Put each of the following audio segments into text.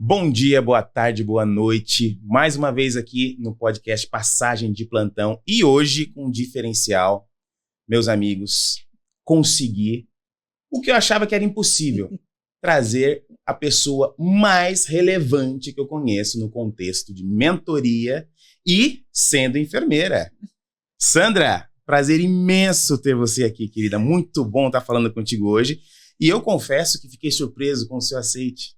Bom dia, boa tarde, boa noite. Mais uma vez aqui no podcast Passagem de Plantão. E hoje, com um diferencial, meus amigos, consegui o que eu achava que era impossível. Trazer a pessoa mais relevante que eu conheço no contexto de mentoria e sendo enfermeira. Sandra, prazer imenso ter você aqui, querida. Muito bom estar falando contigo hoje. E eu confesso que fiquei surpreso com o seu aceite.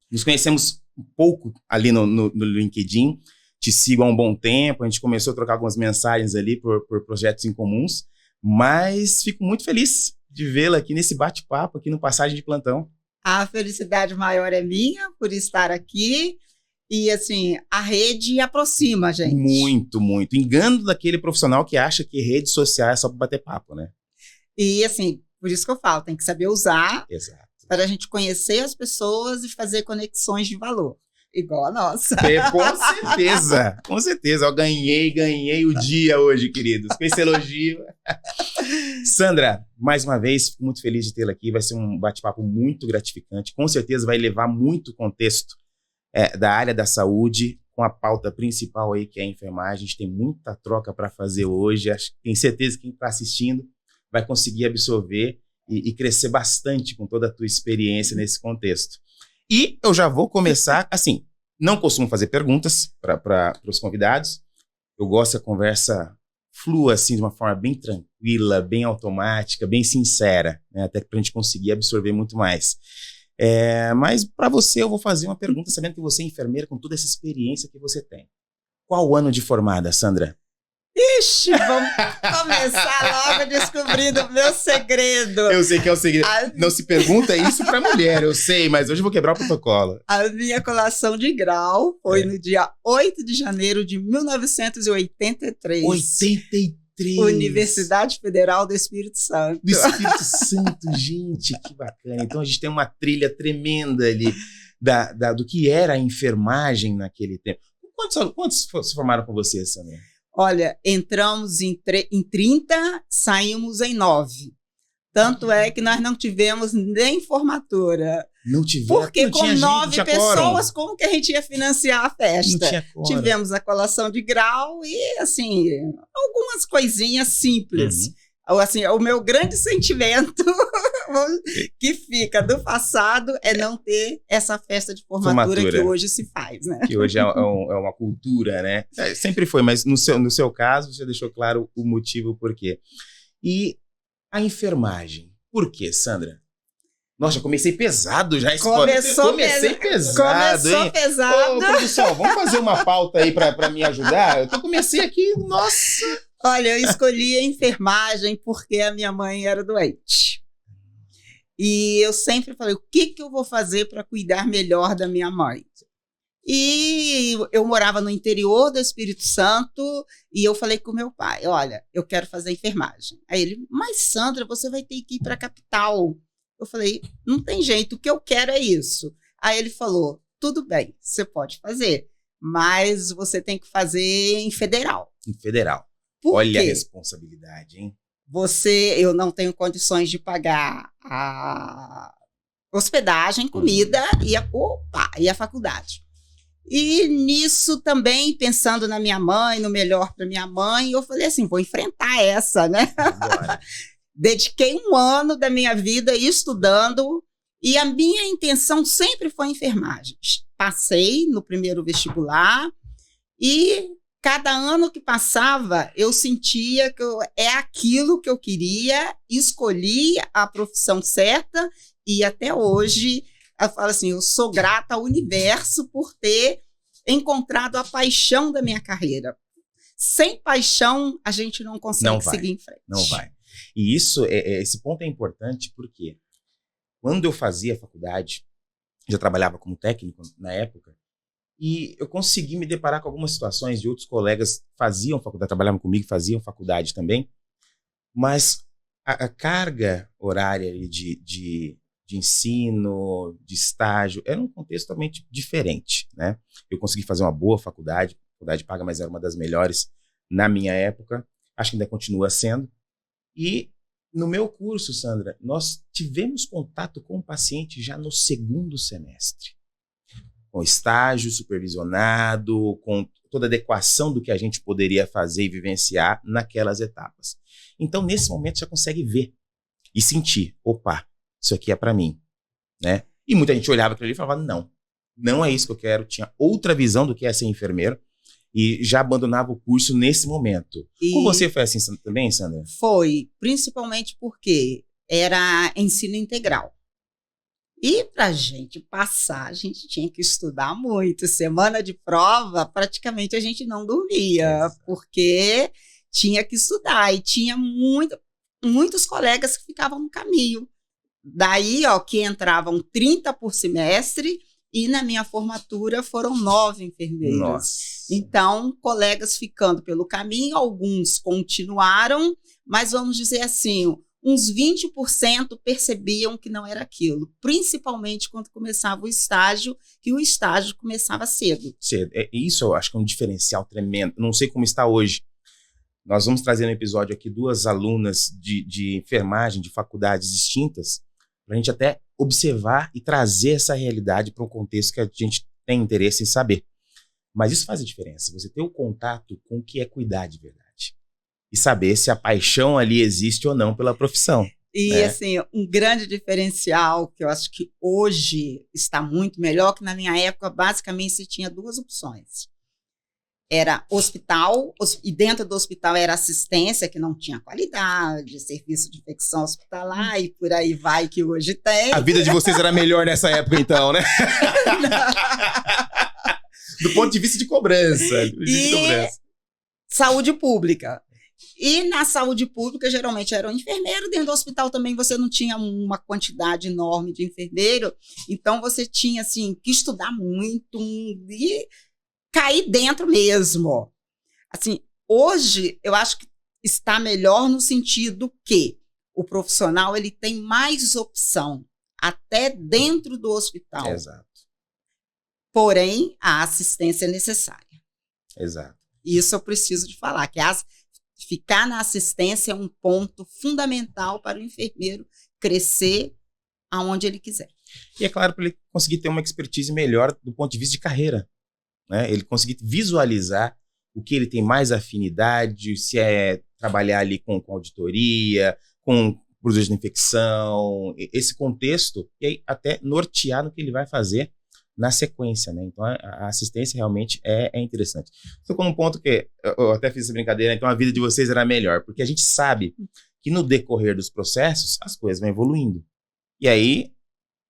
Nos conhecemos um pouco ali no LinkedIn, te sigo há um bom tempo, a gente começou a trocar algumas mensagens ali por projetos em comuns, mas fico muito feliz de vê-la aqui nesse bate-papo, aqui no Passagem de Plantão. A felicidade maior é minha por estar aqui e, assim, a rede aproxima a gente. Muito, muito. Engano daquele profissional que acha que rede social é só para bater papo, né? E, assim, por isso que eu falo, tem que saber usar. Exato. Para a gente conhecer as pessoas e fazer conexões de valor, igual a nossa. Com certeza, com certeza. Eu ganhei o dia hoje, queridos, com esse elogio. Sandra, mais uma vez, fico muito feliz de tê-la aqui. Vai ser um bate-papo muito gratificante. Com certeza vai levar muito contexto da área da saúde, com a pauta principal aí, que é a enfermagem. A gente tem muita troca para fazer hoje. Tenho certeza que quem está assistindo vai conseguir absorver e crescer bastante com toda a tua experiência nesse contexto. E eu já vou começar, assim, não costumo fazer perguntas para os convidados, eu gosto que a conversa flua assim de uma forma bem tranquila, bem automática, bem sincera, né? Até para a gente conseguir absorver muito mais. Mas para você eu vou fazer uma pergunta sabendo que você é enfermeira com toda essa experiência que você tem. Qual o ano de formada, Sandra? Ixi, vamos começar logo descobrindo o meu segredo. Eu sei que é o segredo. Não se pergunta isso pra mulher, eu sei, mas hoje eu vou quebrar o protocolo. A minha colação de grau foi no dia 8 de janeiro de 1983. 83! Universidade Federal do Espírito Santo. Do Espírito Santo, gente, que bacana. Então a gente tem uma trilha tremenda ali do que era a enfermagem naquele tempo. Quantos se formaram com você, Sandra? Olha, entramos em 30, saímos em 9. Tanto é que nós não tivemos nem formatura. Não tivemos. Porque com 9 pessoas, como que a gente ia financiar a festa? Não tinha quórum. Tivemos a colação de grau e, assim, algumas coisinhas simples. Assim, o meu grande sentimento que fica do passado é não ter essa festa de formatura que hoje se faz, né? Que hoje é uma cultura, né? Sempre foi, mas no seu caso, você deixou claro o motivo por quê. E a enfermagem, por quê, Sandra? Nossa, comecei pesado já. Comecei pesado, hein? Pesado. Ô, produção, vamos fazer uma pauta aí pra me ajudar? Eu comecei aqui, nossa... Olha, eu escolhi a enfermagem porque a minha mãe era doente. E eu sempre falei, o que eu vou fazer para cuidar melhor da minha mãe? E eu morava no interior do Espírito Santo e eu falei com o meu pai, olha, eu quero fazer enfermagem. Aí ele, mas Sandra, você vai ter que ir para a capital. Eu falei, não tem jeito, o que eu quero é isso. Aí ele falou, tudo bem, você pode fazer, mas você tem que fazer em federal. Em federal. Por Olha quê? A responsabilidade, hein? Eu não tenho condições de pagar a hospedagem, comida e a faculdade. E nisso também, pensando na minha mãe, no melhor para minha mãe, eu falei assim, vou enfrentar essa, né? Dediquei 1 ano da minha vida estudando e a minha intenção sempre foi enfermagem. Passei no primeiro vestibular e... Cada ano que passava, eu sentia que é aquilo que eu queria, escolhi a profissão certa e até hoje eu falo assim, eu sou grata ao universo por ter encontrado a paixão da minha carreira. Sem paixão, a gente não consegue seguir em frente. Não vai. E esse ponto é importante porque quando eu fazia faculdade, já trabalhava como técnico na época, e eu consegui me deparar com algumas situações de outros colegas que faziam faculdade, trabalhavam comigo, faziam faculdade também, mas a carga horária de ensino, de estágio, era um contexto totalmente diferente, né? Eu consegui fazer uma boa faculdade, a faculdade paga, mas era uma das melhores na minha época, acho que ainda continua sendo, e no meu curso, Sandra, nós tivemos contato com o paciente já no 2º semestre. com estágio supervisionado, com toda a adequação do que a gente poderia fazer e vivenciar naquelas etapas. Então, nesse momento, já consegue ver e sentir, opa, isso aqui é para mim, né? E muita gente olhava aquilo ali e falava, não é isso que eu quero, tinha outra visão do que é ser enfermeiro e já abandonava o curso nesse momento. Com você foi assim também, Sandra? Foi, principalmente porque era ensino integral. E para a gente passar, a gente tinha que estudar muito. Semana de prova, praticamente a gente não dormia, porque tinha que estudar. E tinha muitos colegas que ficavam no caminho. Daí, que entravam 30 por semestre, e na minha formatura foram 9 enfermeiros. Nossa. Então, colegas ficando pelo caminho, alguns continuaram, mas vamos dizer assim, uns 20% percebiam que não era aquilo, principalmente quando começava o estágio, que o estágio começava cedo. Isso eu acho que é um diferencial tremendo. Não sei como está hoje. Nós vamos trazer no episódio aqui 2 alunas de enfermagem de faculdades distintas, para a gente até observar e trazer essa realidade para um contexto que a gente tem interesse em saber. Mas isso faz a diferença, você ter o contato com o que é cuidar de verdade. E saber se a paixão ali existe ou não pela profissão. E, assim, um grande diferencial que eu acho que hoje está muito melhor, que na minha época, basicamente, você tinha 2 opções. Era hospital, e dentro do hospital era assistência, que não tinha qualidade, serviço de infecção hospitalar, e por aí vai que hoje tem. A vida de vocês era melhor nessa época, então, né? Do ponto de vista de cobrança. Saúde pública. E na saúde pública, geralmente, era um enfermeiro. Dentro do hospital também você não tinha uma quantidade enorme de enfermeiro. Então, você tinha, assim, que estudar muito e cair dentro mesmo. Assim, hoje, eu acho que está melhor no sentido que o profissional ele tem mais opção, até dentro do hospital. Exato. Porém, a assistência é necessária. Exato. Isso eu preciso de falar, que ficar na assistência é um ponto fundamental para o enfermeiro crescer aonde ele quiser. E é claro, para ele conseguir ter uma expertise melhor do ponto de vista de carreira, né? Ele conseguir visualizar o que ele tem mais afinidade, se é trabalhar ali com auditoria, com produtos de infecção, esse contexto, e aí até nortear no que ele vai fazer na sequência, né? Então, a assistência realmente é interessante. Estou com um ponto que eu até fiz essa brincadeira, então a vida de vocês era melhor, porque a gente sabe que no decorrer dos processos, as coisas vão evoluindo. E aí,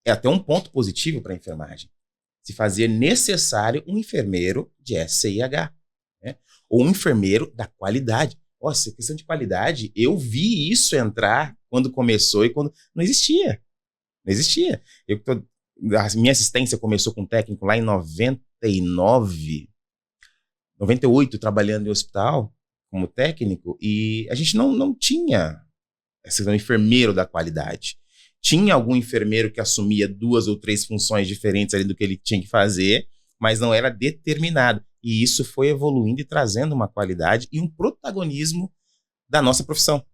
é até um ponto positivo para a enfermagem. Se fazer necessário um enfermeiro de SCIH, né? Ou um enfermeiro da qualidade. Nossa, questão de qualidade, eu vi isso entrar quando começou e quando... Não existia. Não existia. A minha assistência começou com um técnico lá em 98, trabalhando em hospital como técnico, e a gente não tinha esse enfermeiro da qualidade. Tinha algum enfermeiro que assumia 2 ou 3 funções diferentes ali do que ele tinha que fazer, mas não era determinado. E isso foi evoluindo e trazendo uma qualidade e um protagonismo da nossa profissão.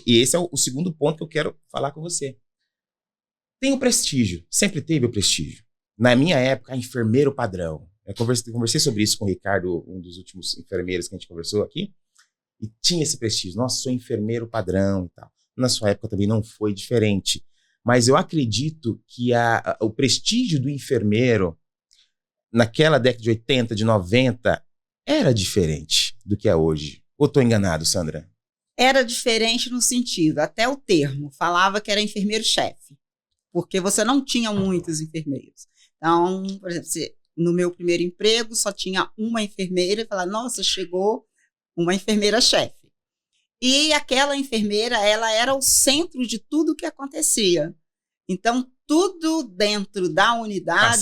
E esse é o segundo ponto que eu quero falar com você. Tem o prestígio, sempre teve o prestígio. Na minha época, enfermeiro padrão. Eu conversei sobre isso com o Ricardo, um dos últimos enfermeiros que a gente conversou aqui, e tinha esse prestígio. Nossa, sou enfermeiro padrão e tal. Na sua época também não foi diferente. Mas eu acredito que o prestígio do enfermeiro, naquela década de 80, de 90, era diferente do que é hoje. Ou estou enganado, Sandra? Era diferente no sentido, até o termo, falava que era enfermeiro-chefe, porque você não tinha muitos enfermeiros. Então, por exemplo, no meu primeiro emprego só tinha uma enfermeira e falava, nossa, chegou uma enfermeira-chefe. E aquela enfermeira, ela era o centro de tudo que acontecia. Então, tudo dentro da unidade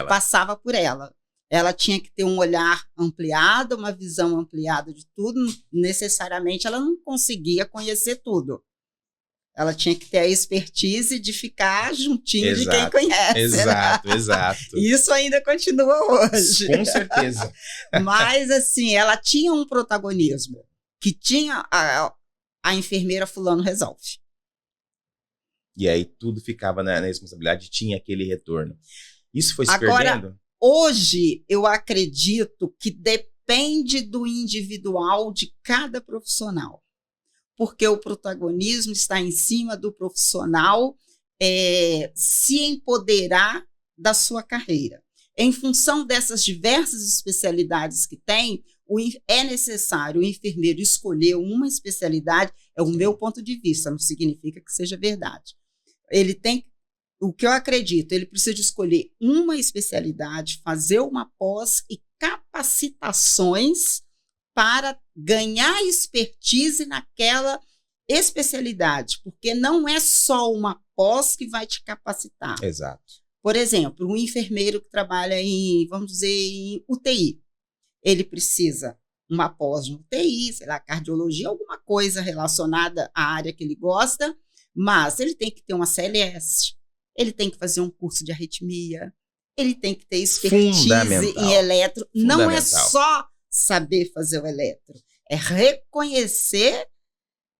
passava por ela. Ela tinha que ter um olhar ampliado, uma visão ampliada de tudo. Necessariamente, ela não conseguia conhecer tudo. Ela tinha que ter a expertise de ficar juntinho de quem conhece. Exato, né? Exato. Isso ainda continua hoje. Com certeza. Mas, assim, ela tinha um protagonismo que tinha a enfermeira fulano resolve. E aí tudo ficava na responsabilidade, tinha aquele retorno. Isso foi se perdendo? Hoje, eu acredito que depende do individual de cada profissional, porque o protagonismo está em cima do profissional se empoderar da sua carreira. Em função dessas diversas especialidades que tem, é necessário o enfermeiro escolher uma especialidade, é o meu ponto de vista, não significa que seja verdade. Ele tem, o que eu acredito, ele precisa de escolher uma especialidade, fazer uma pós e capacitações para ganhar expertise naquela especialidade, porque não é só uma pós que vai te capacitar. Exato. Por exemplo, um enfermeiro que trabalha em, vamos dizer, em UTI, ele precisa uma pós de UTI, sei lá, cardiologia, alguma coisa relacionada à área que ele gosta, mas ele tem que ter uma CLS, ele tem que fazer um curso de arritmia, ele tem que ter expertise em eletro. Não é só saber fazer o eletro, é reconhecer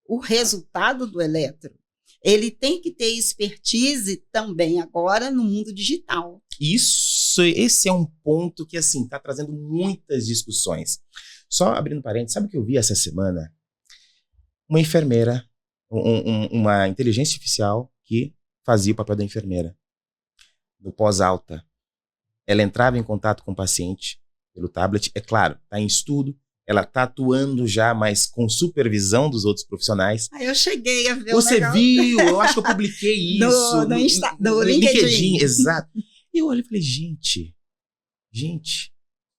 o resultado do eletro. Ele tem que ter expertise também agora no mundo digital. Esse é um ponto que, assim, está trazendo muitas discussões. Só abrindo parênteses, sabe o que eu vi essa semana? Uma enfermeira, uma inteligência artificial que fazia o papel da enfermeira. No pós-alta. Ela entrava em contato com o paciente pelo tablet. É claro, está em estudo. Ela está atuando já, mas com supervisão dos outros profissionais. Eu cheguei a ver Você viu? Eu acho que eu publiquei isso. No LinkedIn. Exato. E eu olhei e falei, gente,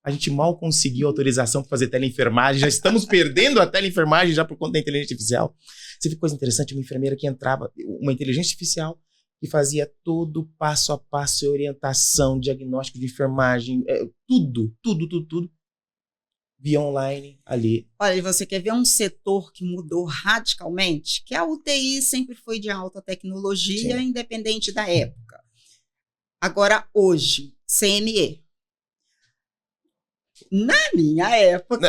a gente mal conseguiu autorização para fazer teleenfermagem, já estamos perdendo a teleenfermagem já por conta da inteligência artificial. Você viu coisa interessante? Uma enfermeira que entrava, uma inteligência artificial que fazia todo o passo a passo, orientação, diagnóstico de enfermagem, tudo. Via online ali. Olha, você quer ver um setor que mudou radicalmente? Que a UTI sempre foi de alta tecnologia, sim, independente da época. Agora, hoje, CME. Na minha época,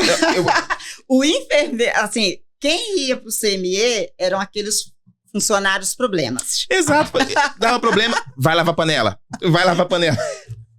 o enfermeiro, assim, quem ia para o CME eram aqueles funcionários problemas. Exato. Dava problema, vai lavar panela.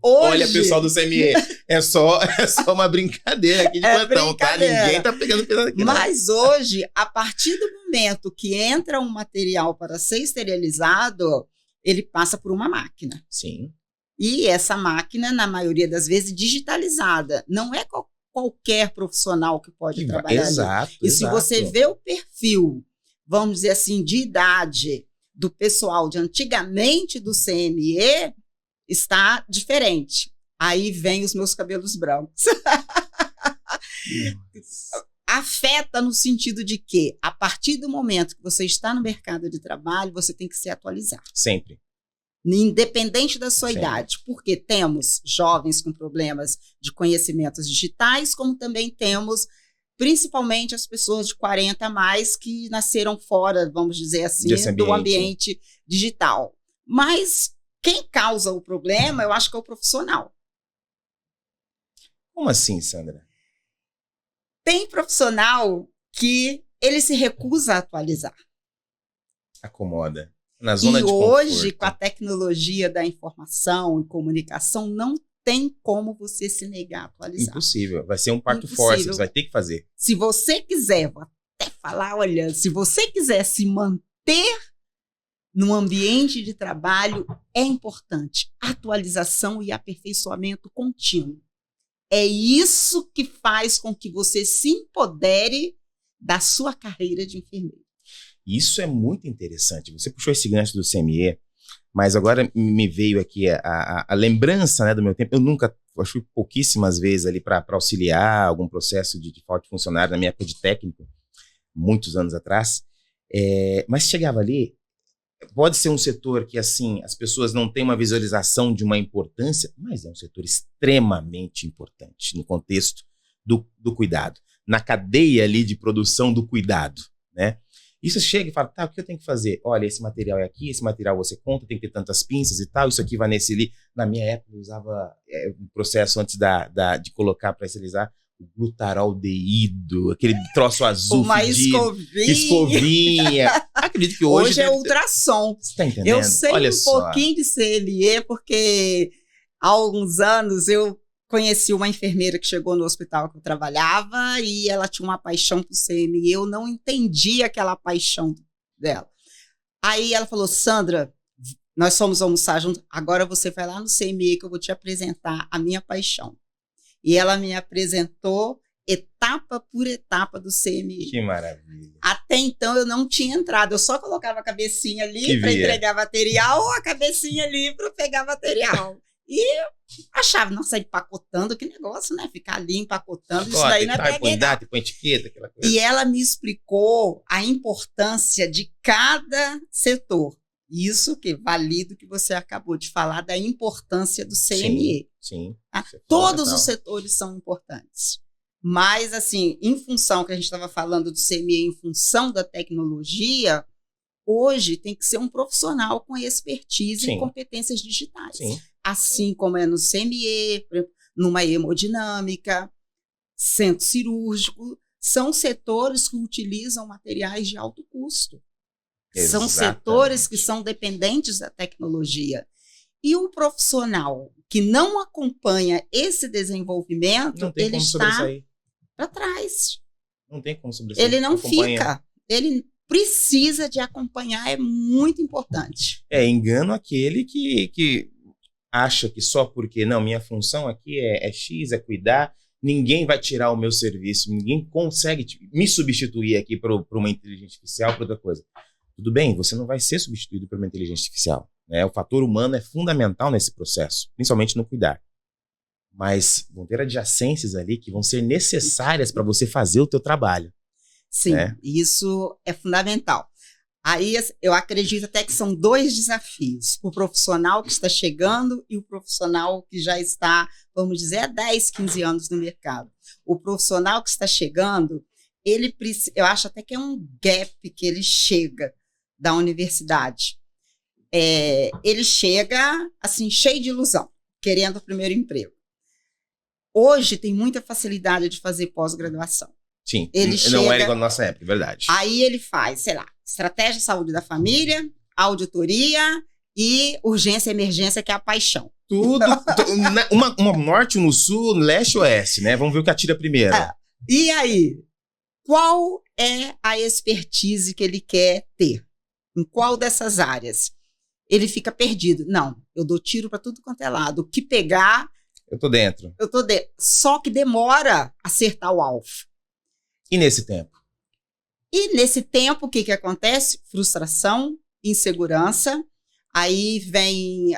Hoje, olha, pessoal do CME, é só uma brincadeira aqui de plantão, tá? Ninguém tá pegando pesado aqui. Mas hoje, a partir do momento que entra um material para ser esterilizado, ele passa por uma máquina. Sim. E essa máquina, na maioria das vezes, digitalizada. Não é qualquer profissional que pode trabalhar ali. E se você vê o perfil, vamos dizer assim, de idade do pessoal de antigamente do CME, está diferente. Aí vem os meus cabelos brancos. Afeta no sentido de que, a partir do momento que você está no mercado de trabalho, você tem que se atualizar. Sempre. Independente da sua idade. Porque temos jovens com problemas de conhecimentos digitais, como também temos, principalmente, as pessoas de 40 a mais que nasceram fora, vamos dizer assim, do ambiente digital. Mas quem causa o problema, eu acho que é o profissional. Como assim, Sandra? Tem profissional que ele se recusa a atualizar. Acomoda. Na zona de conforto. E hoje, com a tecnologia da informação e comunicação, não tem como você se negar a atualizar. Impossível. Vai ser um parto forte, você vai ter que fazer. Se você quiser, vou até falar, olha, se você quiser se manter no ambiente de trabalho, é importante atualização e aperfeiçoamento contínuo. É isso que faz com que você se empodere da sua carreira de enfermeiro. Isso é muito interessante. Você puxou esse gancho do CME, mas agora me veio aqui a lembrança, né, do meu tempo. Eu fui pouquíssimas vezes ali para auxiliar algum processo de falta de funcionário na minha época de técnico, muitos anos atrás. Mas chegava ali, pode ser um setor que, assim, as pessoas não têm uma visualização de uma importância, mas é um setor extremamente importante no contexto do cuidado, na cadeia ali de produção do cuidado, né? E você chega e fala, tá, o que eu tenho que fazer? Olha, esse material é aqui, esse material você conta, tem que ter tantas pinças e tal, isso aqui vai nesse ali. Na minha época, eu usava um processo antes de colocar para esterilizar, o glutaraldeído, aquele troço azul uma fedido, escovinha. Acredito que hoje é ultrassom. Você tá entendendo? Eu sei pouquinho de CME, porque há alguns anos, eu conheci uma enfermeira que chegou no hospital que eu trabalhava e ela tinha uma paixão por CME. Eu não entendi aquela paixão dela. Aí ela falou, Sandra, nós fomos almoçar junto, agora você vai lá no CME que eu vou te apresentar a minha paixão. E ela me apresentou etapa por etapa do CME. Que maravilha. Até então eu não tinha entrado, eu só colocava a cabecinha ali para entregar material ou a cabecinha ali para pegar material. E eu achava, nossa, empacotando, que negócio, né? Ficar ali empacotando, isso daí não é pra põe data, põe etiqueta, aquela coisa. E ela me explicou a importância de cada setor. Isso que valido que você acabou de falar da importância do CME. Sim. Tá? Todos os setores são importantes. Mas, assim, em função que a gente estava falando do CME, em função da tecnologia, hoje tem que ser um profissional com expertise em competências digitais. Sim. Assim como é no CME, numa hemodinâmica, centro cirúrgico, são setores que utilizam materiais de alto custo. Exatamente. São setores que são dependentes da tecnologia. E o profissional que não acompanha esse desenvolvimento, ele está para trás. Não tem como sobressair. Ele não fica. Ele precisa de acompanhar, é muito importante. Engano aquele que acha que só porque, não, minha função aqui é X, é cuidar, ninguém vai tirar o meu serviço, ninguém consegue me substituir aqui por uma inteligência artificial, por outra coisa. Tudo bem, você não vai ser substituído por uma inteligência artificial. Né? O fator humano é fundamental nesse processo, principalmente no cuidar. Mas vão ter adjacências ali que vão ser necessárias para você fazer o teu trabalho. Sim, isso é fundamental. Aí eu acredito até que são 2 desafios. O profissional que está chegando e o profissional que já está, vamos dizer, há 10, 15 anos no mercado. O profissional que está chegando, eu acho até que é um gap que ele chega da universidade. Ele chega assim, cheio de ilusão, querendo o primeiro emprego. Hoje tem muita facilidade de fazer pós-graduação. Sim, não era igual na nossa época, é verdade. Aí ele faz, sei lá, estratégia de saúde da família, auditoria e urgência e emergência, que é a paixão. Tudo, uma norte, no sul, leste e oeste, né? Vamos ver o que atira primeiro. E aí, qual é a expertise que ele quer ter? Em qual dessas áreas? Ele fica perdido. Não, eu dou tiro para tudo quanto é lado. O que pegar... Eu tô dentro. Só que demora a acertar o alvo. E nesse tempo? O que acontece? Frustração, insegurança. Aí vem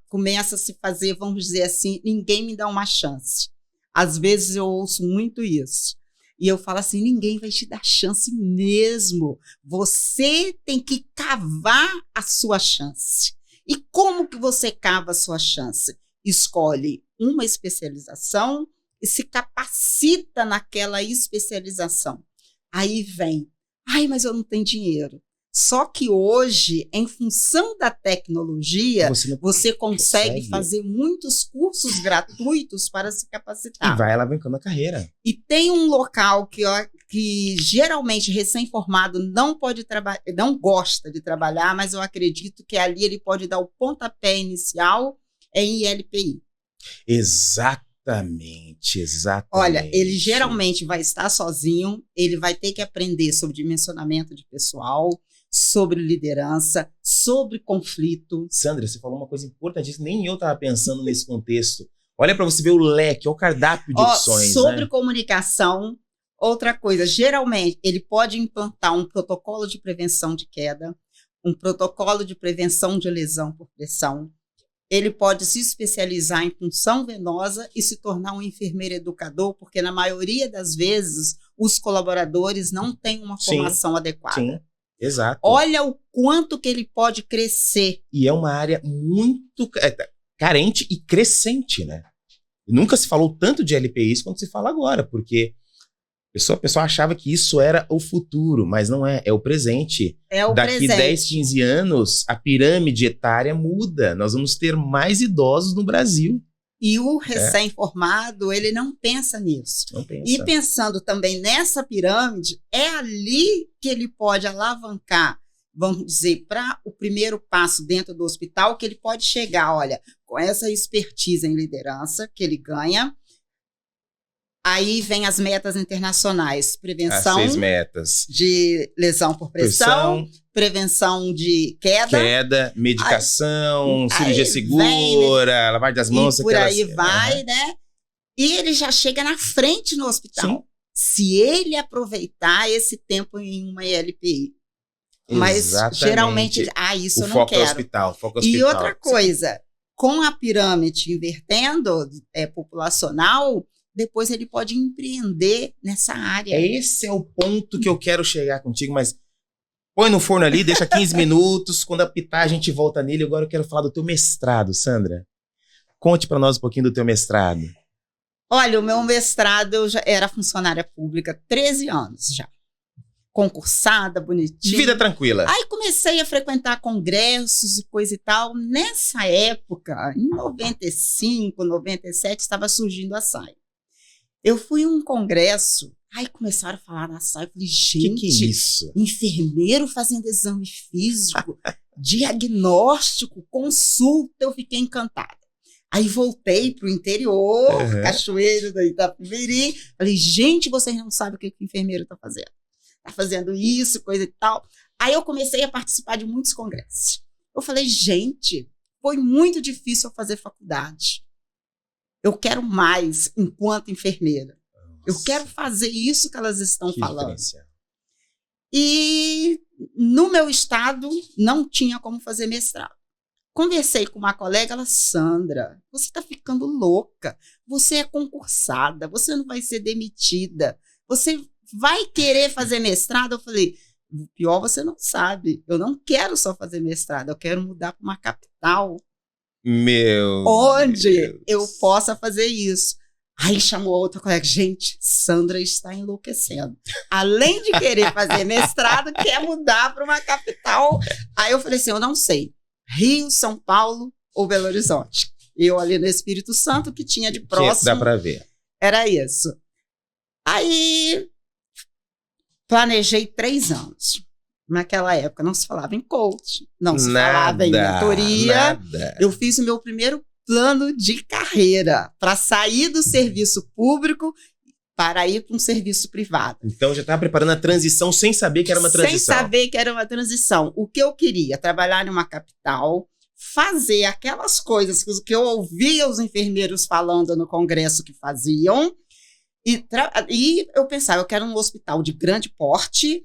começa a se fazer, vamos dizer assim, ninguém me dá uma chance. Às vezes eu ouço muito isso. E eu falo assim, ninguém vai te dar chance mesmo. Você tem que cavar a sua chance. E como que você cava a sua chance? Escolhe uma especialização e se capacita naquela especialização. Aí vem, mas eu não tenho dinheiro. Só que hoje, em função da tecnologia, você consegue fazer muitos cursos gratuitos para se capacitar. E vai alavancando a carreira. E tem um local que geralmente recém-formado não gosta de trabalhar, mas eu acredito que ali ele pode dar o pontapé inicial em ILPI. Exatamente. Olha, ele geralmente vai estar sozinho, ele vai ter que aprender sobre dimensionamento de pessoal, sobre liderança, sobre conflito. Sandra, você falou uma coisa importantíssima, nem eu estava pensando nesse contexto. Olha para você ver o leque, o cardápio de opções. Sobre comunicação, outra coisa, geralmente ele pode implantar um protocolo de prevenção de queda, um protocolo de prevenção de lesão por pressão. Ele pode se especializar em punção venosa e se tornar um enfermeiro educador, porque na maioria das vezes os colaboradores não têm uma formação adequada. Sim, exato. Olha o quanto que ele pode crescer. E é uma área muito carente e crescente, né? Nunca se falou tanto de LPIs quanto se fala agora, porque a pessoa achava que isso era o futuro, mas não é, é o presente. Daqui 10, 15 anos, a pirâmide etária muda. Nós vamos ter mais idosos no Brasil. E o recém-formado, ele não pensa nisso. Não pensa. E pensando também nessa pirâmide, é ali que ele pode alavancar vamos dizer, para o primeiro passo dentro do hospital, que ele pode chegar, olha, com essa expertise em liderança que ele ganha. Aí vem as metas internacionais, prevenção As 6 metas. de lesão por pressão, prevenção de queda, medicação, Aí cirurgia segura, lavagem das mãos. e por aí aquelas- vai, né? E ele já chega na frente no hospital. Sim. Se ele aproveitar esse tempo em uma ELPI. Mas Exatamente. geralmente, isso o eu não foco é quero. hospital, foco é E hospital. outra coisa, com a pirâmide invertendo, populacional, depois ele pode empreender nessa área. Esse é o ponto que eu quero chegar contigo, mas põe no forno ali, deixa 15 minutos, quando apitar a gente volta nele. Agora eu quero falar do teu mestrado, Sandra. Conte para nós um pouquinho do teu mestrado. Olha, o meu mestrado, eu já era funcionária pública, 13 anos já. Concursada, bonitinha. Vida tranquila. Aí comecei a frequentar congressos e coisa e tal. Nessa época, em 95, 97, estava surgindo a SAI. Eu fui a um congresso, aí começaram a falar na SAI. Eu falei, gente, Que é isso? enfermeiro fazendo exame físico, diagnóstico, consulta, eu fiquei encantada. Aí voltei para o interior, Cachoeiro da Itapemirim. Falei, gente, vocês não sabem o que o enfermeiro está fazendo. Está fazendo isso, coisa e tal. Aí eu comecei a participar de muitos congressos. Eu falei, gente, foi muito difícil eu fazer faculdade. Eu quero mais enquanto enfermeira. Eu quero fazer isso que elas estão falando. E no meu estado não tinha como fazer mestrado. Conversei com uma colega, ela, Sandra, você está ficando louca, você é concursada, você não vai ser demitida, você vai querer fazer mestrado? Eu falei, o pior você não sabe, eu não quero só fazer mestrado, eu quero mudar para uma capital onde eu possa fazer isso. Aí chamou outra colega, gente, Sandra está enlouquecendo. Além de querer fazer mestrado, quer mudar para uma capital. Aí eu falei assim, eu não sei. Rio, São Paulo ou Belo Horizonte. Eu ali no Espírito Santo, que tinha de próximo. Dá para ver. Era isso. Aí, planejei 3 anos. Naquela época não se falava em coach, não se falava em mentoria. Nada. Eu fiz o meu primeiro plano de carreira para sair do serviço público para ir para um serviço privado. Então já estava preparando a transição sem saber que era uma transição. Sem saber que era uma transição. O que eu queria? Trabalhar em uma capital, fazer aquelas coisas que eu ouvia os enfermeiros falando no congresso que faziam, e eu pensava, eu quero um hospital de grande porte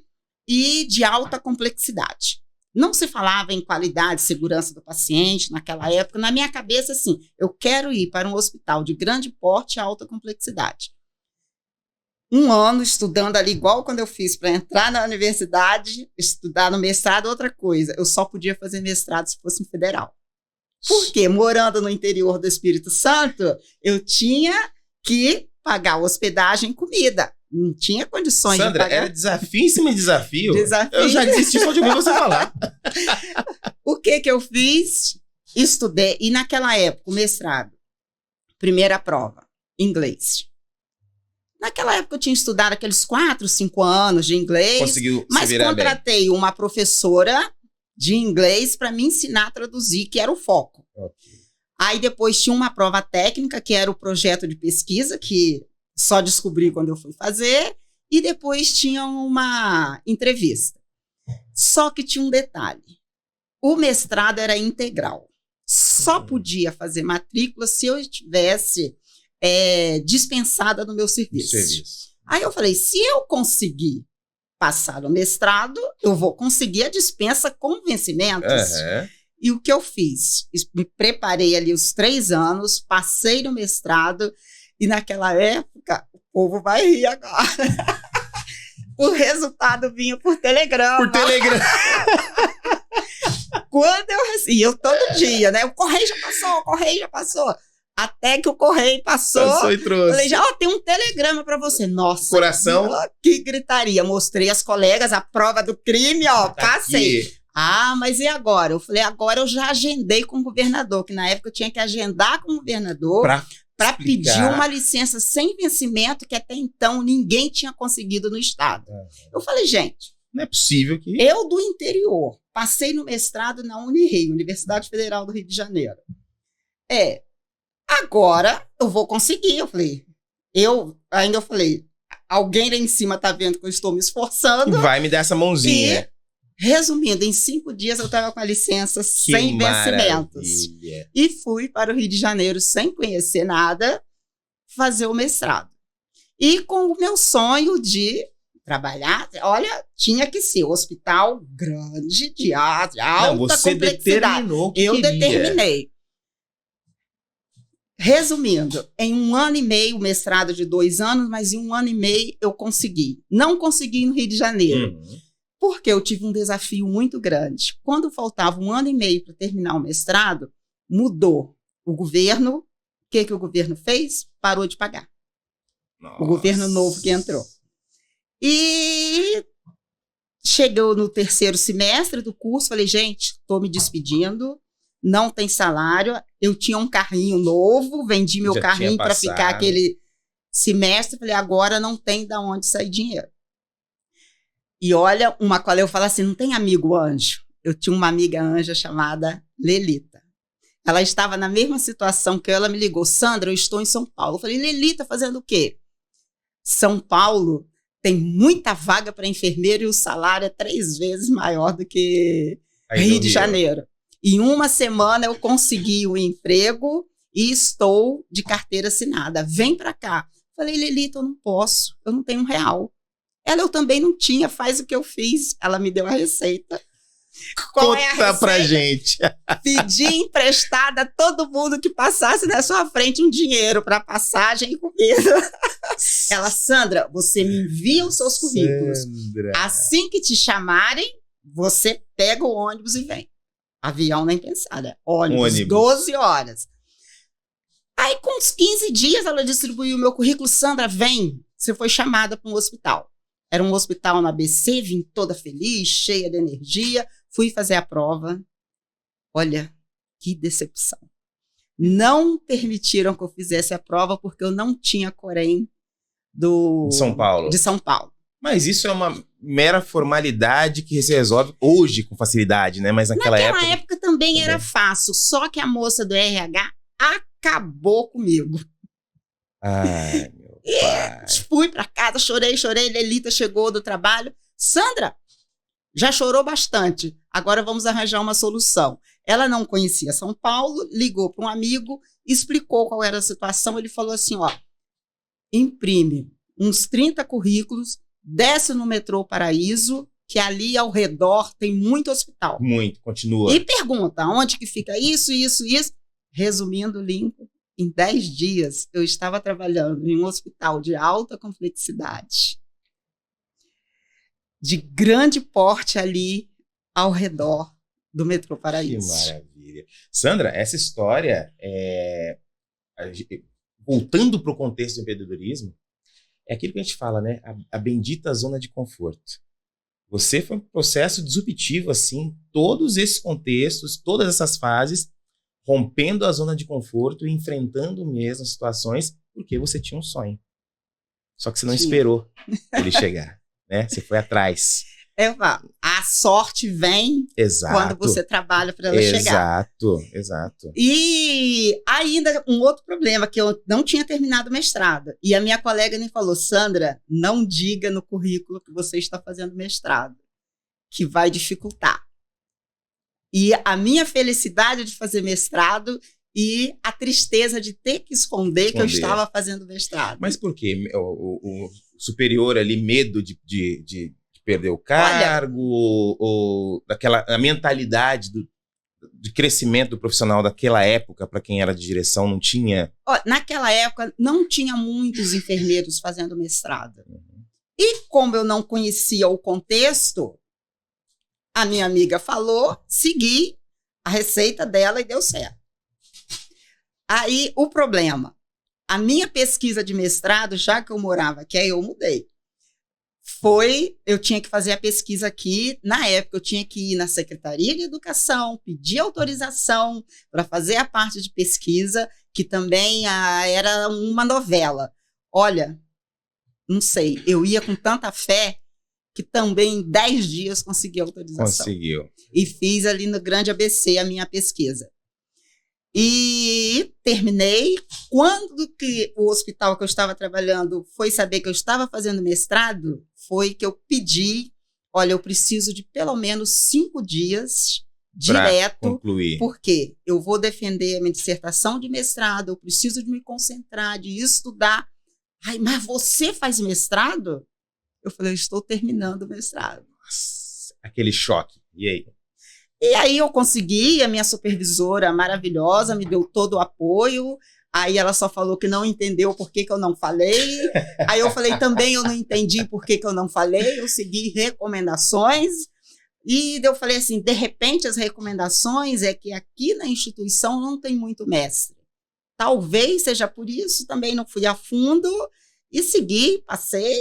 e de alta complexidade. Não se falava em qualidade, segurança do paciente naquela época. Na minha cabeça, assim, eu quero ir para um hospital de grande porte e alta complexidade. 1 ano estudando ali, igual quando eu fiz para entrar na universidade, estudar no mestrado, outra coisa. Eu só podia fazer mestrado se fosse em federal. Porque, morando no interior do Espírito Santo, eu tinha que pagar hospedagem e comida. Não tinha condições Sandra, de pagar. era desafio em cima de desafio. Desafio. Eu já desisti só de ouvir você falar. O que eu fiz? Estudei. E naquela época, o mestrado, primeira prova, inglês. Naquela época eu tinha estudado aqueles 4, 5 anos de inglês. Conseguiu mas se virar contratei uma professora de inglês para me ensinar a traduzir, que era o foco. Okay. Aí depois tinha uma prova técnica, que era o projeto de pesquisa, que só descobri quando eu fui fazer. E depois tinha uma entrevista. Só que tinha um detalhe. O mestrado era integral. Só podia fazer matrícula se eu estivesse dispensada no meu serviço. Aí eu falei, se eu conseguir passar no mestrado, eu vou conseguir a dispensa com vencimentos. E o que eu fiz? Me preparei ali os 3 anos, passei no mestrado, e naquela época, o povo vai rir agora. O resultado vinha por telegrama. Por telegrama. Quando eu recebi, eu todo dia, né? O correio já passou. Até que o correio passou e trouxe. Falei, já tem um telegrama para você. Nossa, coração. Que gritaria. Mostrei às colegas a prova do crime, ó, passei. Aqui. Ah, mas e agora? Eu falei, agora eu já agendei com o governador, que na época eu tinha que agendar com o governador para pedir uma licença sem vencimento, que até então ninguém tinha conseguido no estado. Eu falei, gente, Não é possível que... Eu do interior, passei no mestrado na Unirio, Universidade Federal do Rio de Janeiro. Agora eu vou conseguir, eu falei. Eu falei, alguém lá em cima tá vendo que eu estou me esforçando. Vai me dar essa mãozinha. E, resumindo, em 5 dias eu estava com a licença sem vencimentos. E fui para o Rio de Janeiro sem conhecer nada, fazer o mestrado. E com o meu sonho de trabalhar, olha, tinha que ser hospital grande, de alta você complexidade. Determinou que eu queria. Determinei. Resumindo, em 1 ano e meio, mestrado de 2 anos, mas em 1 ano e meio eu consegui. Não consegui no Rio de Janeiro, porque eu tive um desafio muito grande. Quando faltava 1 ano e meio para terminar o mestrado, mudou o governo. O que o governo fez? Parou de pagar. Nossa. O governo novo que entrou. E chegou no 3º semestre do curso, falei, gente, estou me despedindo, não tem salário, eu tinha um carrinho novo, vendi meu carrinho para ficar aquele semestre, falei, agora não tem de onde sair dinheiro. E olha, uma colega, eu falo assim, não tem amigo anjo? Eu tinha uma amiga anja chamada Lelita. Ela estava na mesma situação que ela me ligou, Sandra, eu estou em São Paulo. Eu falei, Lelita, fazendo o quê? São Paulo tem muita vaga para enfermeiro e o salário é 3 vezes maior do que Rio de Janeiro. Em 1 semana eu consegui o emprego e estou de carteira assinada. Vem para cá. Falei, Lelita, eu não posso, eu não tenho R$1. Ela, eu também não tinha, faz o que eu fiz. Ela me deu a receita. Qual é a receita? Pra gente. Pedi emprestada a todo mundo que passasse na sua frente um dinheiro para passagem e comida. Ela, Sandra, você me envia os seus currículos. Sandra. Assim que te chamarem, você pega o ônibus e vem. Avião nem pensar, né? Ônibus. 12 horas. Aí, com uns 15 dias, ela distribuiu o meu currículo. Sandra, vem. Você foi chamada para um hospital. Era um hospital no ABC, vim toda feliz, cheia de energia. Fui fazer a prova. Olha, que decepção. Não permitiram que eu fizesse a prova porque eu não tinha Corém de São Paulo. Mas isso é uma mera formalidade que se resolve hoje com facilidade, né? Mas naquela época também era fácil. Só que a moça do RH acabou comigo. Ai, meu pai. Fui para casa, chorei. Lelita chegou do trabalho. Sandra, já chorou bastante. Agora vamos arranjar uma solução. Ela não conhecia São Paulo, ligou para um amigo, explicou qual era a situação. Ele falou assim, ó, imprime uns 30 currículos, desce no metrô Paraíso, que ali ao redor tem muito hospital. Muito, continua. E pergunta, onde que fica isso. Resumindo, limpo, em 10 dias eu estava trabalhando em um hospital de alta complexidade, de grande porte ali ao redor do metrô Paraíso. Que maravilha. Sandra, essa história, voltando para o contexto do empreendedorismo, é aquilo que a gente fala, né? A bendita zona de conforto. Você foi um processo disruptivo, assim, todos esses contextos, todas essas fases, rompendo a zona de conforto e enfrentando mesmo situações, porque você tinha um sonho. Só que você não esperou ele chegar, né? Você foi atrás. A sorte vem quando você trabalha para ela chegar. Exato. E ainda um outro problema, que eu não tinha terminado o mestrado. E a minha colega me falou, Sandra, não diga no currículo que você está fazendo mestrado, que vai dificultar. E a minha felicidade de fazer mestrado e a tristeza de ter que esconder que eu estava fazendo mestrado. Mas por quê? O superior ali, medo de perder o cargo, ou a mentalidade de crescimento do profissional daquela época, para quem era de direção, não tinha? Naquela época, não tinha muitos enfermeiros fazendo mestrado. E como eu não conhecia o contexto, a minha amiga falou, segui a receita dela e deu certo. Aí, o problema, a minha pesquisa de mestrado, já que eu morava aqui, aí eu mudei. Eu tinha que fazer a pesquisa aqui. Na época, eu tinha que ir na Secretaria de Educação, pedir autorização para fazer a parte de pesquisa, que também era uma novela. Olha, não sei, eu ia com tanta fé que também em 10 dias consegui a autorização. Conseguiu. E fiz ali no Grande ABC a minha pesquisa. E terminei. Quando que o hospital que eu estava trabalhando foi saber que eu estava fazendo mestrado, foi que eu pedi, olha, eu preciso de pelo menos 5 dias direto, concluir. Porque eu vou defender a minha dissertação de mestrado, eu preciso de me concentrar, de estudar. Ai, mas você faz mestrado? Eu falei, eu estou terminando o mestrado. Nossa, aquele choque. E aí? E aí eu consegui, a minha supervisora maravilhosa me deu todo o apoio. Aí ela só falou que não entendeu por que eu não falei. Aí eu falei, também eu não entendi por que eu não falei. Eu segui recomendações. E eu falei assim, de repente as recomendações é que aqui na instituição não tem muito mestre. Talvez seja por isso, também não fui a fundo. E segui, passei.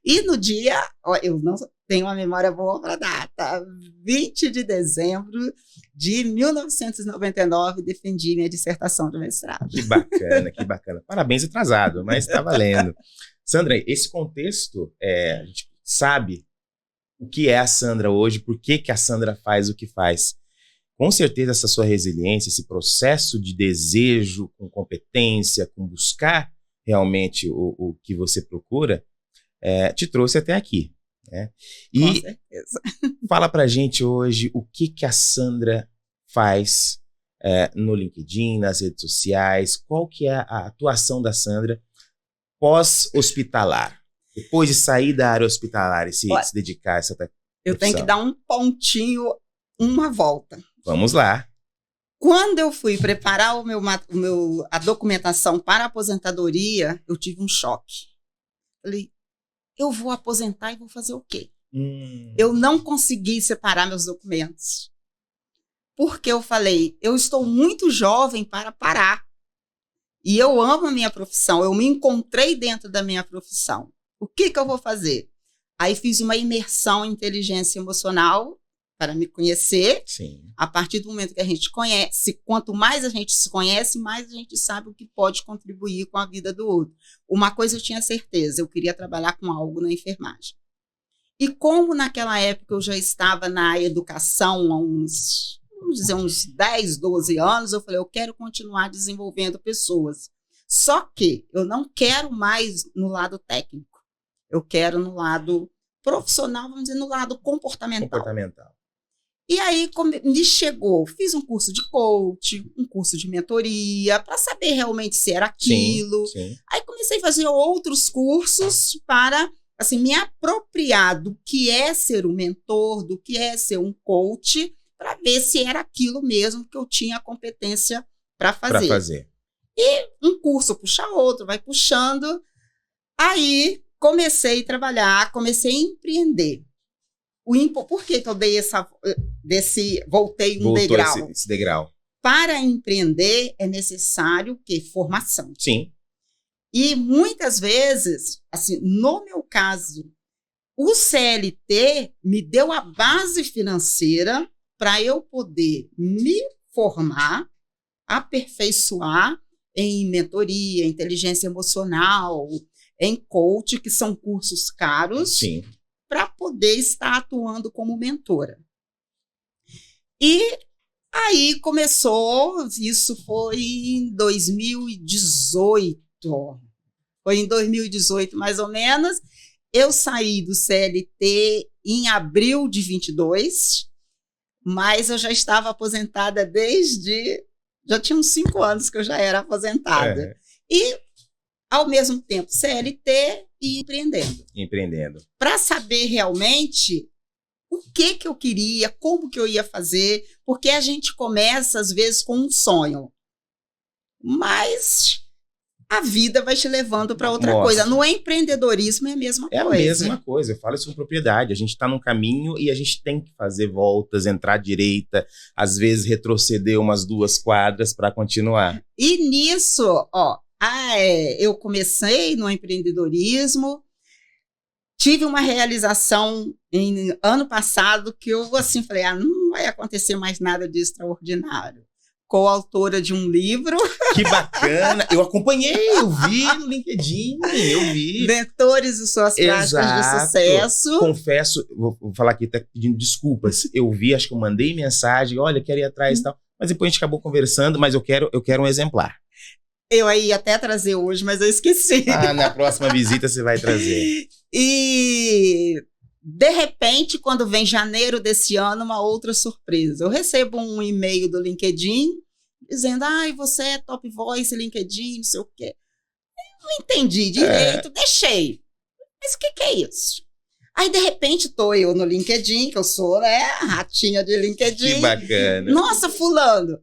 E no dia, ó, eu não tenho uma memória boa para a data, 20 de dezembro de 1999, defendi minha dissertação de mestrado. Que bacana, que bacana. Parabéns atrasado, mas está valendo. Sandra, esse contexto, a gente sabe o que é a Sandra hoje, por que a Sandra faz o que faz. Com certeza essa sua resiliência, esse processo de desejo, com competência, com buscar realmente o que você procura, te trouxe até aqui. Né? E com certeza. Fala pra gente hoje o que a Sandra faz no LinkedIn, nas redes sociais, qual que é a atuação da Sandra pós-hospitalar, depois de sair da área hospitalar e se dedicar a essa profissão. Eu tenho que dar um pontinho, uma volta. Vamos lá. Quando eu fui preparar a documentação para a aposentadoria, eu tive um choque. Falei, eu vou aposentar e vou fazer o quê? Eu não consegui separar meus documentos. Porque eu falei, eu estou muito jovem para parar. E eu amo a minha profissão, eu me encontrei dentro da minha profissão. O que eu vou fazer? Aí fiz uma imersão em inteligência emocional para me conhecer. Sim. A partir do momento que a gente conhece, quanto mais a gente se conhece, mais a gente sabe o que pode contribuir com a vida do outro. Uma coisa eu tinha certeza, eu queria trabalhar com algo na enfermagem. E como naquela época eu já estava na educação há uns 10, 12 anos, eu falei, eu quero continuar desenvolvendo pessoas. Só que eu não quero mais no lado técnico. Eu quero no lado profissional, vamos dizer, no lado comportamental. E aí me chegou, fiz um curso de coach, um curso de mentoria, para saber realmente se era aquilo. Sim. Aí comecei a fazer outros cursos para assim, me apropriar do que é ser um mentor, do que é ser um coach, para ver se era aquilo mesmo que eu tinha competência para fazer. E um curso puxa outro, vai puxando. Aí comecei a trabalhar, comecei a empreender. Por que eu dei voltei um degrau? Esse degrau. Para empreender é necessário formação. Sim. E muitas vezes, assim, no meu caso, o CLT me deu a base financeira para eu poder me formar, aperfeiçoar em mentoria, inteligência emocional, em coach, que são cursos caros, para poder estar atuando como mentora. E aí começou, isso foi em 2018. Foi em 2018, mais ou menos. Eu saí do CLT em abril de 22, mas eu já estava aposentada já tinha uns 5 anos que eu já era aposentada. E, ao mesmo tempo, CLT e empreendendo. Para saber realmente o que eu queria, como que eu ia fazer, porque a gente começa, às vezes, com um sonho, mas a vida vai te levando para outra coisa. No empreendedorismo é a mesma coisa. É a mesma coisa, eu falo isso com propriedade. A gente está num caminho e a gente tem que fazer voltas, entrar à direita, às vezes retroceder umas 2 quadras para continuar. E nisso, eu comecei no empreendedorismo, tive uma realização ano passado que eu assim falei, não vai acontecer mais nada de extraordinário. coautora de um livro. Que bacana. Eu acompanhei, eu vi no LinkedIn, eu vi. Mentores e suas práticas de sucesso. Confesso, vou falar aqui, tá pedindo desculpas. Eu vi, acho que eu mandei mensagem, olha, quero ir atrás e tal. Mas depois a gente acabou conversando, mas eu quero um exemplar. Eu ia até trazer hoje, mas eu esqueci. Na próxima visita você vai trazer. E, de repente, quando vem janeiro desse ano, uma outra surpresa. Eu recebo um e-mail do LinkedIn dizendo, você é Top Voice, LinkedIn, não sei o quê. Eu não entendi direito, deixei. Mas o que é isso? Aí, de repente, tô eu no LinkedIn, que eu sou, ratinha de LinkedIn. Que bacana. Nossa, fulano.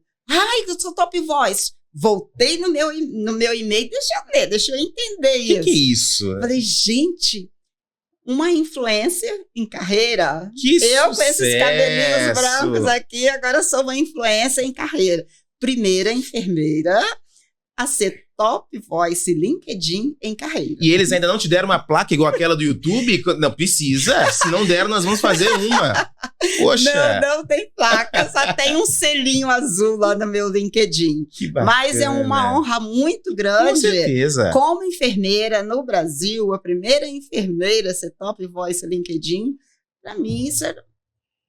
Eu sou Top Voice. Voltei no meu e-mail, deixa eu entender isso. Que é isso? Falei, gente, uma influencer em carreira. Que eu sucesso. Com esses cabelinhos brancos aqui, agora sou uma influencer em carreira. Primeira enfermeira a ser Top Voice LinkedIn em carreira. E eles ainda não te deram uma placa igual aquela do YouTube? Não, precisa. Se não deram, nós vamos fazer uma. Poxa. Não tem placa, só tem um selinho azul lá no meu LinkedIn. Que bacana. Mas é uma honra muito grande. Com certeza. Como enfermeira no Brasil, a primeira enfermeira a ser Top Voice LinkedIn, para mim isso é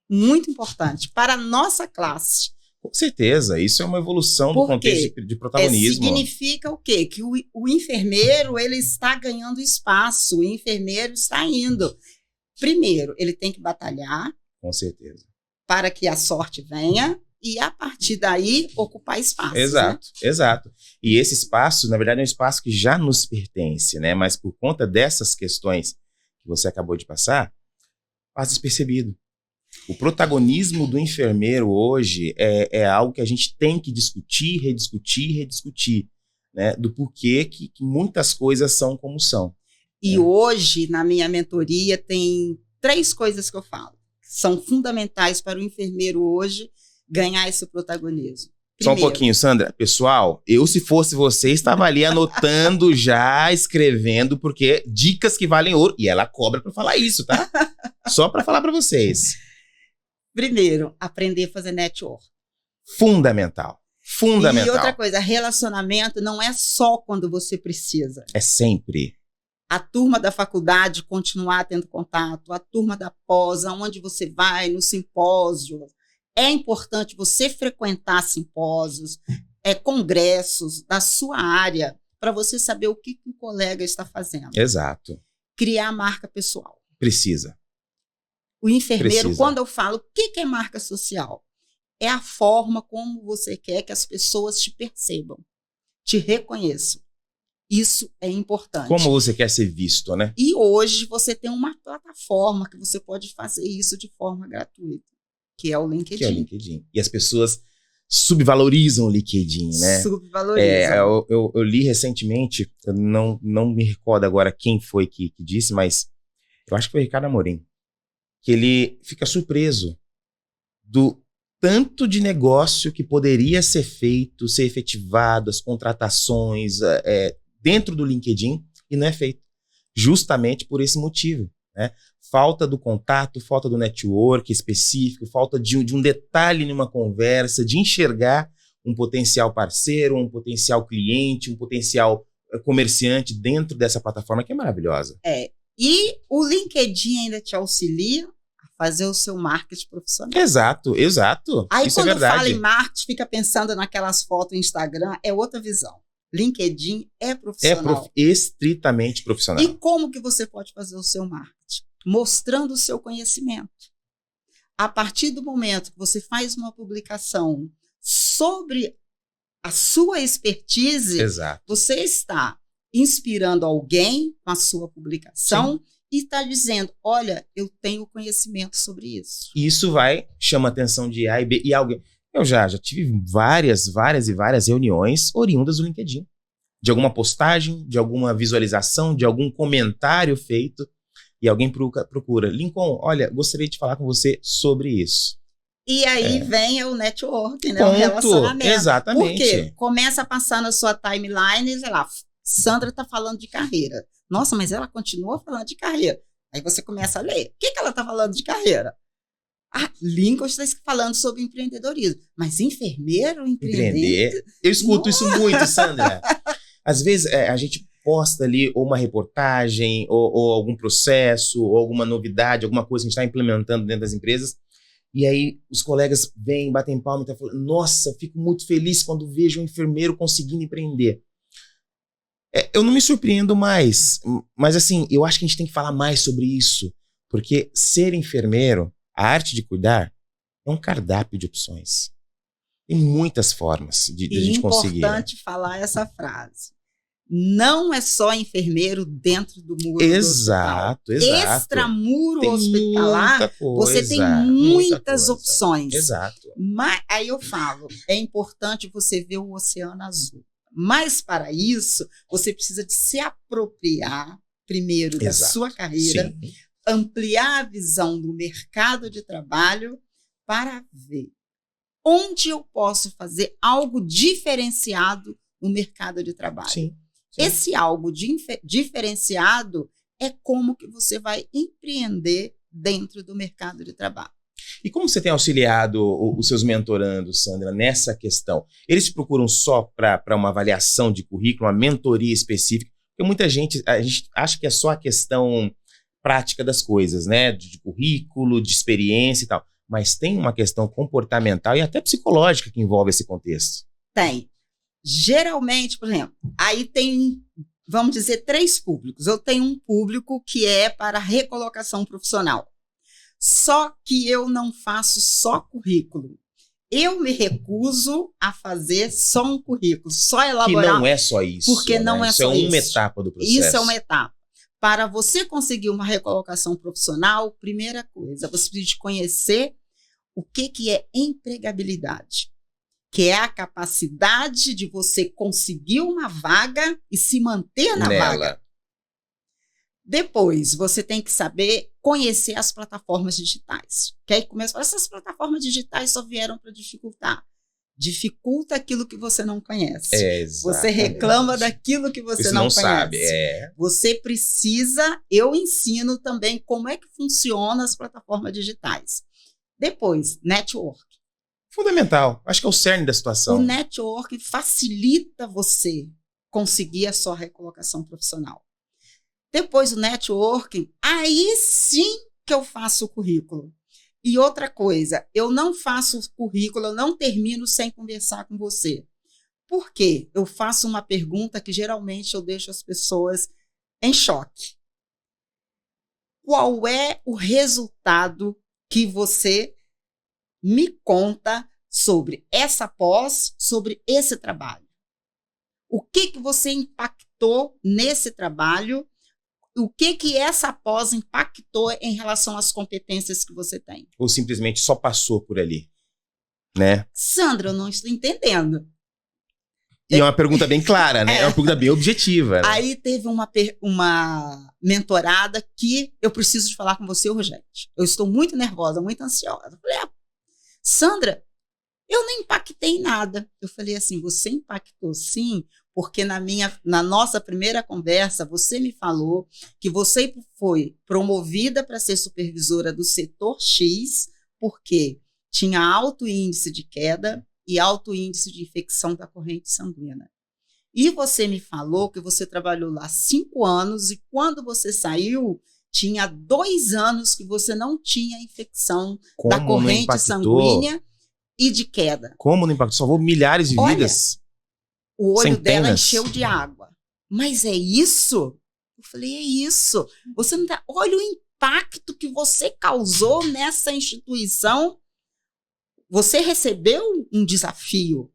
muito importante para a nossa classe. Com certeza, isso é uma evolução do contexto de protagonismo. Significa o quê? Que o enfermeiro ele está ganhando espaço, o enfermeiro está indo. Primeiro, ele tem que batalhar. Com certeza. Para que a sorte venha e, a partir daí, ocupar espaço. Exato, exato. E esse espaço, na verdade, é um espaço que já nos pertence, né? Mas por conta dessas questões que você acabou de passar, passa despercebido. O protagonismo do enfermeiro hoje é algo que a gente tem que discutir, rediscutir, né? Do porquê que muitas coisas são como são. E hoje, na minha mentoria, tem 3 coisas que eu falo. São fundamentais para o enfermeiro hoje ganhar esse protagonismo. Só um pouquinho, Sandra. Pessoal, eu, se fosse você, estava ali anotando já, escrevendo, porque dicas que valem ouro. E ela cobra para falar isso, tá? Só para falar para vocês. Primeiro, aprender a fazer network. Fundamental. E outra coisa, relacionamento não é só quando você precisa. É sempre. A turma da faculdade continuar tendo contato, a turma da pós, aonde você vai, no simpósio. É importante você frequentar simpósios, congressos da sua área, para você saber o que o colega está fazendo. Exato. Criar marca pessoal. Precisa. O enfermeiro, quando eu falo, o que é marca social? É a forma como você quer que as pessoas te percebam, te reconheçam. Isso é importante. Como você quer ser visto, né? E hoje você tem uma plataforma que você pode fazer isso de forma gratuita, que é o LinkedIn. E as pessoas subvalorizam o LinkedIn, né? Subvalorizam. Eu li recentemente, eu não me recordo agora quem foi que disse, mas eu acho que foi o Ricardo Amorim, que ele fica surpreso do tanto de negócio que poderia ser feito, ser efetivado, as contratações dentro do LinkedIn, e não é feito. Justamente por esse motivo, né? Falta do contato, falta do network específico, falta de um detalhe numa conversa, de enxergar um potencial parceiro, um potencial cliente, um potencial comerciante dentro dessa plataforma que é maravilhosa. E o LinkedIn ainda te auxilia a fazer o seu marketing profissional. Exato. Aí isso quando é verdade. fala em marketing, fica pensando naquelas fotos no Instagram, é outra visão. LinkedIn é profissional. Estritamente profissional. E como que você pode fazer o seu marketing? Mostrando o seu conhecimento. A partir do momento que você faz uma publicação sobre a sua expertise, Exato. você está inspirando alguém com a sua publicação. Sim. E está dizendo, olha, eu tenho conhecimento sobre isso. Isso chama a atenção de A e B. E alguém... Eu já tive várias reuniões oriundas do LinkedIn. De alguma postagem, de alguma visualização, de algum comentário feito. E alguém procura. Lincoln, olha, gostaria de falar com você sobre isso. E aí vem o network, né? O relacionamento. Exatamente. Porque começa a passar na sua timeline, sei lá, Sandra está falando de carreira. Nossa, mas ela continua falando de carreira. Aí você começa a ler. O que ela está falando de carreira? Lincoln está falando sobre empreendedorismo, mas enfermeiro Empreender. Eu escuto isso muito, Sandra. Às vezes a gente posta ali ou uma reportagem, ou algum processo, ou alguma novidade, alguma coisa que a gente está implementando dentro das empresas, e aí os colegas vêm, batem palma e estão falando, nossa, fico muito feliz quando vejo um enfermeiro conseguindo empreender. Eu não me surpreendo mais, mas assim, eu acho que a gente tem que falar mais sobre isso, porque ser enfermeiro, a arte de cuidar, é um cardápio de opções. Tem muitas formas de a gente conseguir. É importante falar essa frase. Não é só enfermeiro dentro do muro do hospital. Exato. Extramuro hospitalar, você tem muitas opções. Exato. Mas aí eu falo, é importante você ver o oceano azul. Mas para isso, você precisa de se apropriar primeiro da sua carreira, Sim. ampliar a visão do mercado de trabalho para ver onde eu posso fazer algo diferenciado no mercado de trabalho. Sim. Esse algo diferenciado é como que você vai empreender dentro do mercado de trabalho. E como você tem auxiliado os seus mentorandos, Sandra, nessa questão? Eles te procuram só para uma avaliação de currículo, uma mentoria específica? Porque muita gente, a gente acha que é só a questão prática das coisas, né? De currículo, de experiência e tal. Mas tem uma questão comportamental e até psicológica que envolve esse contexto. Tem. Geralmente, por exemplo, aí tem, vamos dizer, 3 públicos. Eu tenho um público que é para recolocação profissional. Só que eu não faço só currículo. Eu me recuso a fazer só um currículo, só elaborar. Que não é só isso. Porque não é só isso. Isso é uma etapa do processo. Isso é uma etapa. Para você conseguir uma recolocação profissional, primeira coisa, você precisa conhecer o que é empregabilidade, que é a capacidade de você conseguir uma vaga e se manter na vaga. Depois, você tem que saber conhecer as plataformas digitais. Que aí começa a falar, essas plataformas digitais só vieram para dificultar. Dificulta aquilo que você não conhece. Você reclama daquilo que você não conhece. Sabe. Você precisa, eu ensino também como é que funciona as plataformas digitais. Depois, network. Fundamental. Acho que é o cerne da situação. O network facilita você conseguir a sua recolocação profissional. Depois, o networking, aí sim que eu faço o currículo. E outra coisa, eu não faço o currículo, eu não termino sem conversar com você. Por quê? Eu faço uma pergunta que geralmente eu deixo as pessoas em choque. Qual é o resultado que você me conta sobre essa pós, sobre esse trabalho? O que você impactou nesse trabalho? O que essa pós impactou em relação às competências que você tem? Ou simplesmente só passou por ali, né? Sandra, eu não estou entendendo. E é uma pergunta bem clara, né? É uma pergunta bem objetiva. Né? Aí teve uma mentorada que eu preciso de falar com você urgente. Eu estou muito nervosa, muito ansiosa. Eu falei, Sandra, eu não impactei em nada. Eu falei assim, você impactou sim, porque na nossa primeira conversa, você me falou que você foi promovida para ser supervisora do setor X, porque tinha alto índice de queda e alto índice de infecção da corrente sanguínea. E você me falou que você trabalhou lá 5 anos e quando você saiu, tinha 2 anos que você não tinha infecção da corrente sanguínea e de queda. Como não impactou? Salvou milhares de vidas. O olho dela encheu de água. Mas é isso? Eu falei, é isso. Você não tá... Olha o impacto que você causou nessa instituição. Você recebeu um desafio.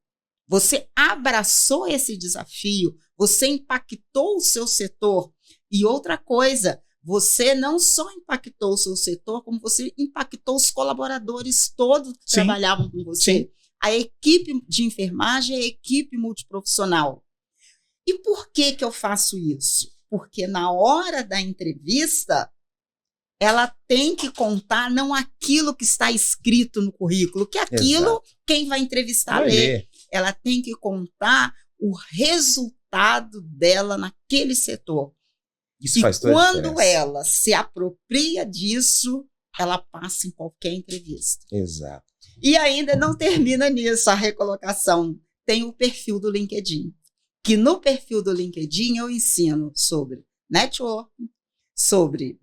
Você abraçou esse desafio. Você impactou o seu setor. E outra coisa, você não só impactou o seu setor, como você impactou os colaboradores todos que trabalhavam com você. Sim. A equipe de enfermagem é a equipe multiprofissional. E por que eu faço isso? Porque na hora da entrevista, ela tem que contar não aquilo que está escrito no currículo, que aquilo quem vai entrevistar lê. Ela tem que contar o resultado dela naquele setor. Isso faz toda a diferença. Quando ela se apropria disso, ela passa em qualquer entrevista. Exato. E ainda não termina nisso a recolocação. Tem o perfil do LinkedIn, que no perfil do LinkedIn eu ensino sobre networking, sobre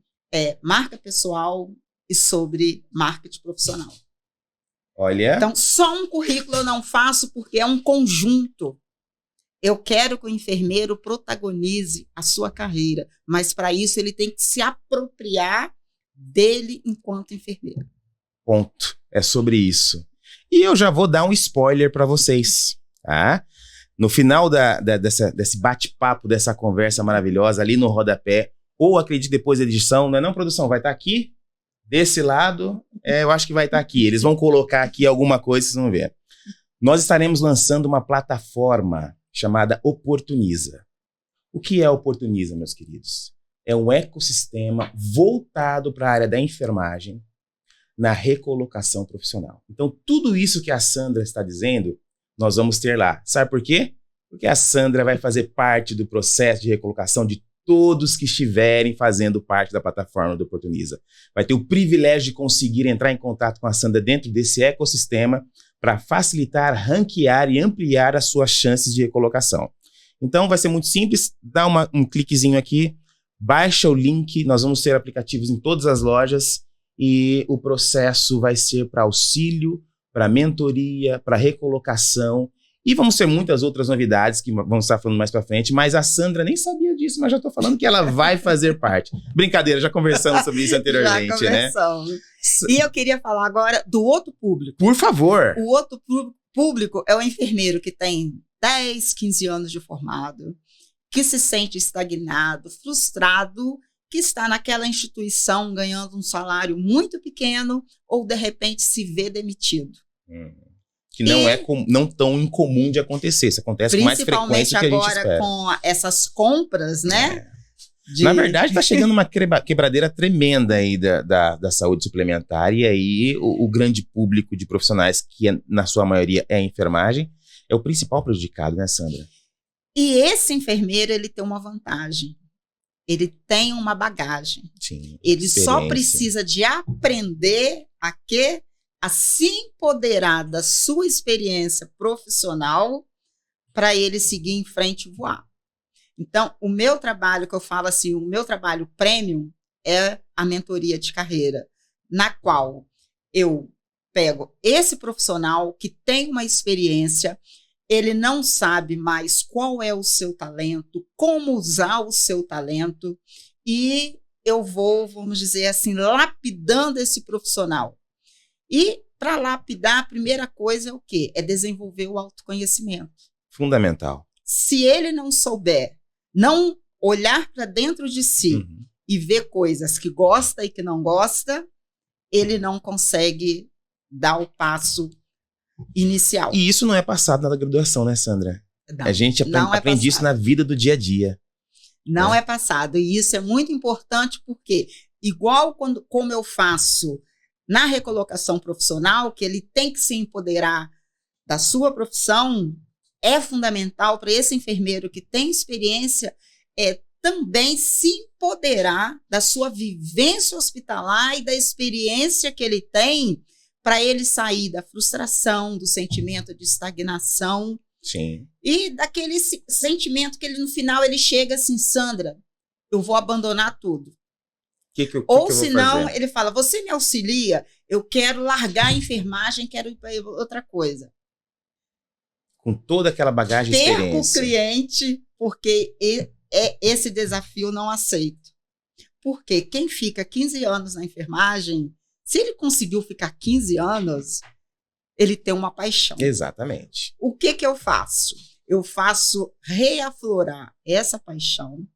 marca pessoal e sobre marketing profissional. Olha. Então, só um currículo eu não faço porque é um conjunto. Eu quero que o enfermeiro protagonize a sua carreira, mas para isso ele tem que se apropriar dele enquanto enfermeiro. Ponto. É sobre isso. E eu já vou dar um spoiler para vocês, tá? No final desse bate-papo, dessa conversa maravilhosa ali no rodapé, ou acredite depois da edição, não é não, produção? Vai estar aqui? Desse lado, eu acho que vai estar aqui. Eles vão colocar aqui alguma coisa, vocês vão ver. Nós estaremos lançando uma plataforma chamada Oportuniza. O que é Oportuniza, meus queridos? É um ecossistema voltado para a área da enfermagem na recolocação profissional. Então, tudo isso que a Sandra está dizendo, nós vamos ter lá. Sabe por quê? Porque a Sandra vai fazer parte do processo de recolocação de todos que estiverem fazendo parte da plataforma do Oportuniza. Vai ter o privilégio de conseguir entrar em contato com a Sandra dentro desse ecossistema para facilitar, ranquear e ampliar as suas chances de recolocação. Então, vai ser muito simples. Dá um cliquezinho aqui, baixa o link, nós vamos ter aplicativos em todas as lojas e o processo vai ser para auxílio, para mentoria, para recolocação. E vamos ter muitas outras novidades que vamos estar falando mais para frente, mas a Sandra nem sabia disso, mas já estou falando que ela vai fazer parte. Brincadeira, já conversamos sobre isso anteriormente, já conversamos, né? E eu queria falar agora do outro público. Por favor. O outro público é o enfermeiro que tem 10, 15 anos de formado, que se sente estagnado, frustrado, que está naquela instituição ganhando um salário muito pequeno ou, de repente, se vê demitido. Que não é não tão incomum de acontecer. Isso acontece com mais frequência que a gente espera. Principalmente agora com essas compras, né? Na verdade, está chegando uma quebradeira tremenda aí da saúde suplementar, e aí o grande público de profissionais, que na sua maioria é a enfermagem, é o principal prejudicado, né, Sandra? E esse enfermeiro, ele tem uma vantagem. Ele tem uma bagagem. Sim, ele só precisa de aprender a se empoderar da sua experiência profissional para ele seguir em frente e voar. Então, o meu trabalho, que eu falo assim, o meu trabalho premium é a mentoria de carreira, na qual eu pego esse profissional que tem uma experiência, ele não sabe mais qual é o seu talento, como usar o seu talento, e eu vou, vamos dizer assim, lapidando esse profissional. E para lapidar, a primeira coisa é o quê? É desenvolver o autoconhecimento. Fundamental. Se ele não souber, não olhar para dentro de si e ver coisas que gosta e que não gosta, ele não consegue dar o passo inicial. E isso não é passado na graduação, né, Sandra? Não, a gente aprende isso na vida do dia a dia. Não é passado. E isso é muito importante porque, igual como eu faço na recolocação profissional, que ele tem que se empoderar da sua profissão, é fundamental para esse enfermeiro que tem experiência também se empoderar da sua vivência hospitalar e da experiência que ele tem para ele sair da frustração, do sentimento de estagnação. Sim. E daquele sentimento que ele, no final, ele chega assim, Sandra, eu vou abandonar tudo. Ou senão, ele fala, você me auxilia, eu quero largar a enfermagem, quero ir para outra coisa. Com toda aquela bagagem de experiência. Perco o cliente, porque esse desafio eu não aceito. Porque quem fica 15 anos na enfermagem, se ele conseguiu ficar 15 anos, ele tem uma paixão. Exatamente. O que eu faço? Eu faço reaflorar essa paixão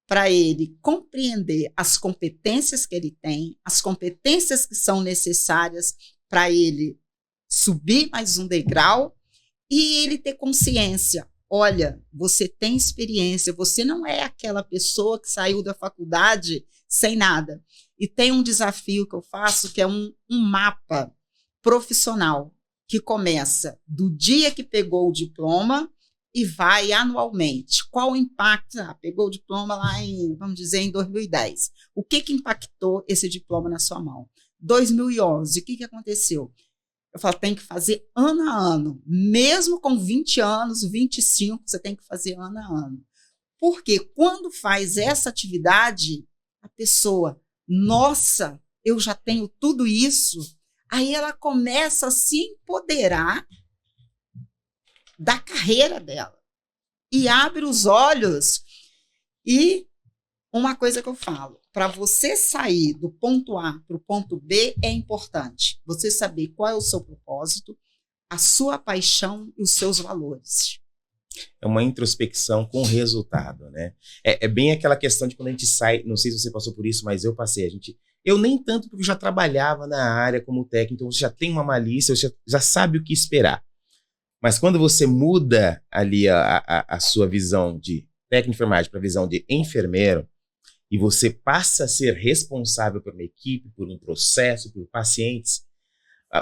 para ele compreender as competências que ele tem, as competências que são necessárias para ele subir mais um degrau e ele ter consciência. Olha, você tem experiência, você não é aquela pessoa que saiu da faculdade sem nada. E tem um desafio que eu faço, que é um mapa profissional, que começa do dia que pegou o diploma, e vai anualmente. Qual o impacto? Pegou o diploma lá vamos dizer, em 2010. O que impactou esse diploma na sua mão? 2011, o que aconteceu? Eu falo, tem que fazer ano a ano. Mesmo com 20 anos, 25, você tem que fazer ano a ano. Porque quando faz essa atividade, a pessoa, nossa, eu já tenho tudo isso, aí ela começa a se empoderar da carreira dela e abre os olhos. E uma coisa que eu falo, para você sair do ponto A para o ponto B é importante você saber qual é o seu propósito, a sua paixão e os seus valores. É uma introspecção com resultado, né? É bem aquela questão de quando a gente sai, não sei se você passou por isso, mas eu passei, eu nem tanto porque eu já trabalhava na área como técnico, então você já tem uma malícia, você já sabe o que esperar. Mas quando você muda ali a sua visão de técnico de enfermagem para a visão de enfermeiro, e você passa a ser responsável por uma equipe, por um processo, por pacientes,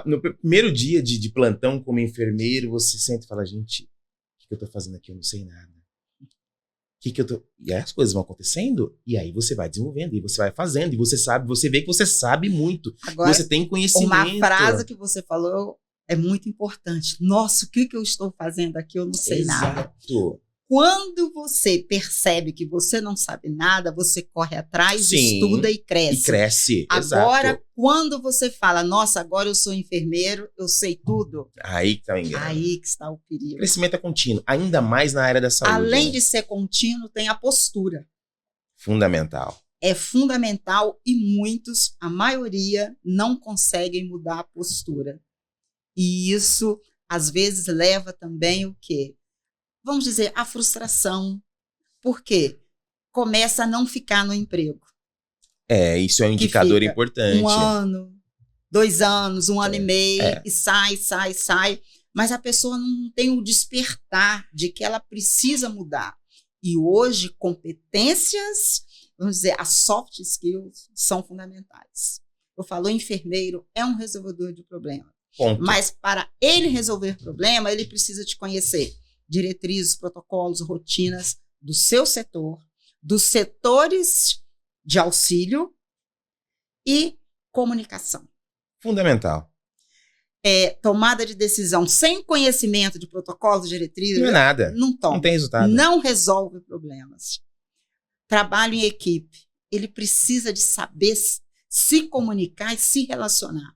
no primeiro dia de plantão como enfermeiro, você sente e fala, gente, o que eu estou fazendo aqui? Eu não sei nada. E aí as coisas vão acontecendo, e aí você vai desenvolvendo, e você vai fazendo, e você vê que você sabe muito. Agora, você tem conhecimento. Uma frase que você falou é muito importante. Nossa, o que eu estou fazendo aqui? Eu não sei nada. Quando você percebe que você não sabe nada, você corre atrás, sim, estuda e cresce. E cresce, agora, exato. Quando você fala, nossa, agora eu sou enfermeiro, eu sei tudo. Aí que está o engano. Aí que está o perigo. O crescimento é contínuo, ainda mais na área da saúde. Além, né? de ser contínuo, tem a postura. Fundamental. É fundamental e muitos, a maioria, não conseguem mudar a postura. E isso, às vezes, leva também o quê? Vamos dizer, a frustração. Por quê? Começa a não ficar no emprego. Isso é um indicador importante. 1 ano, 2 anos, 1 ano e meio, e sai. Mas a pessoa não tem o despertar de que ela precisa mudar. E hoje, competências, vamos dizer, as soft skills são fundamentais. Eu falo, o enfermeiro é um resolvedor de problema. Ponto. Mas para ele resolver problema, ele precisa te conhecer. Diretrizes, protocolos, rotinas do seu setor, dos setores de auxílio e comunicação. Fundamental. Tomada de decisão sem conhecimento de protocolos, diretrizes. Não é nada. Não toma. Não tem resultado. Não resolve problemas. Trabalho em equipe. Ele precisa de saber se comunicar e se relacionar.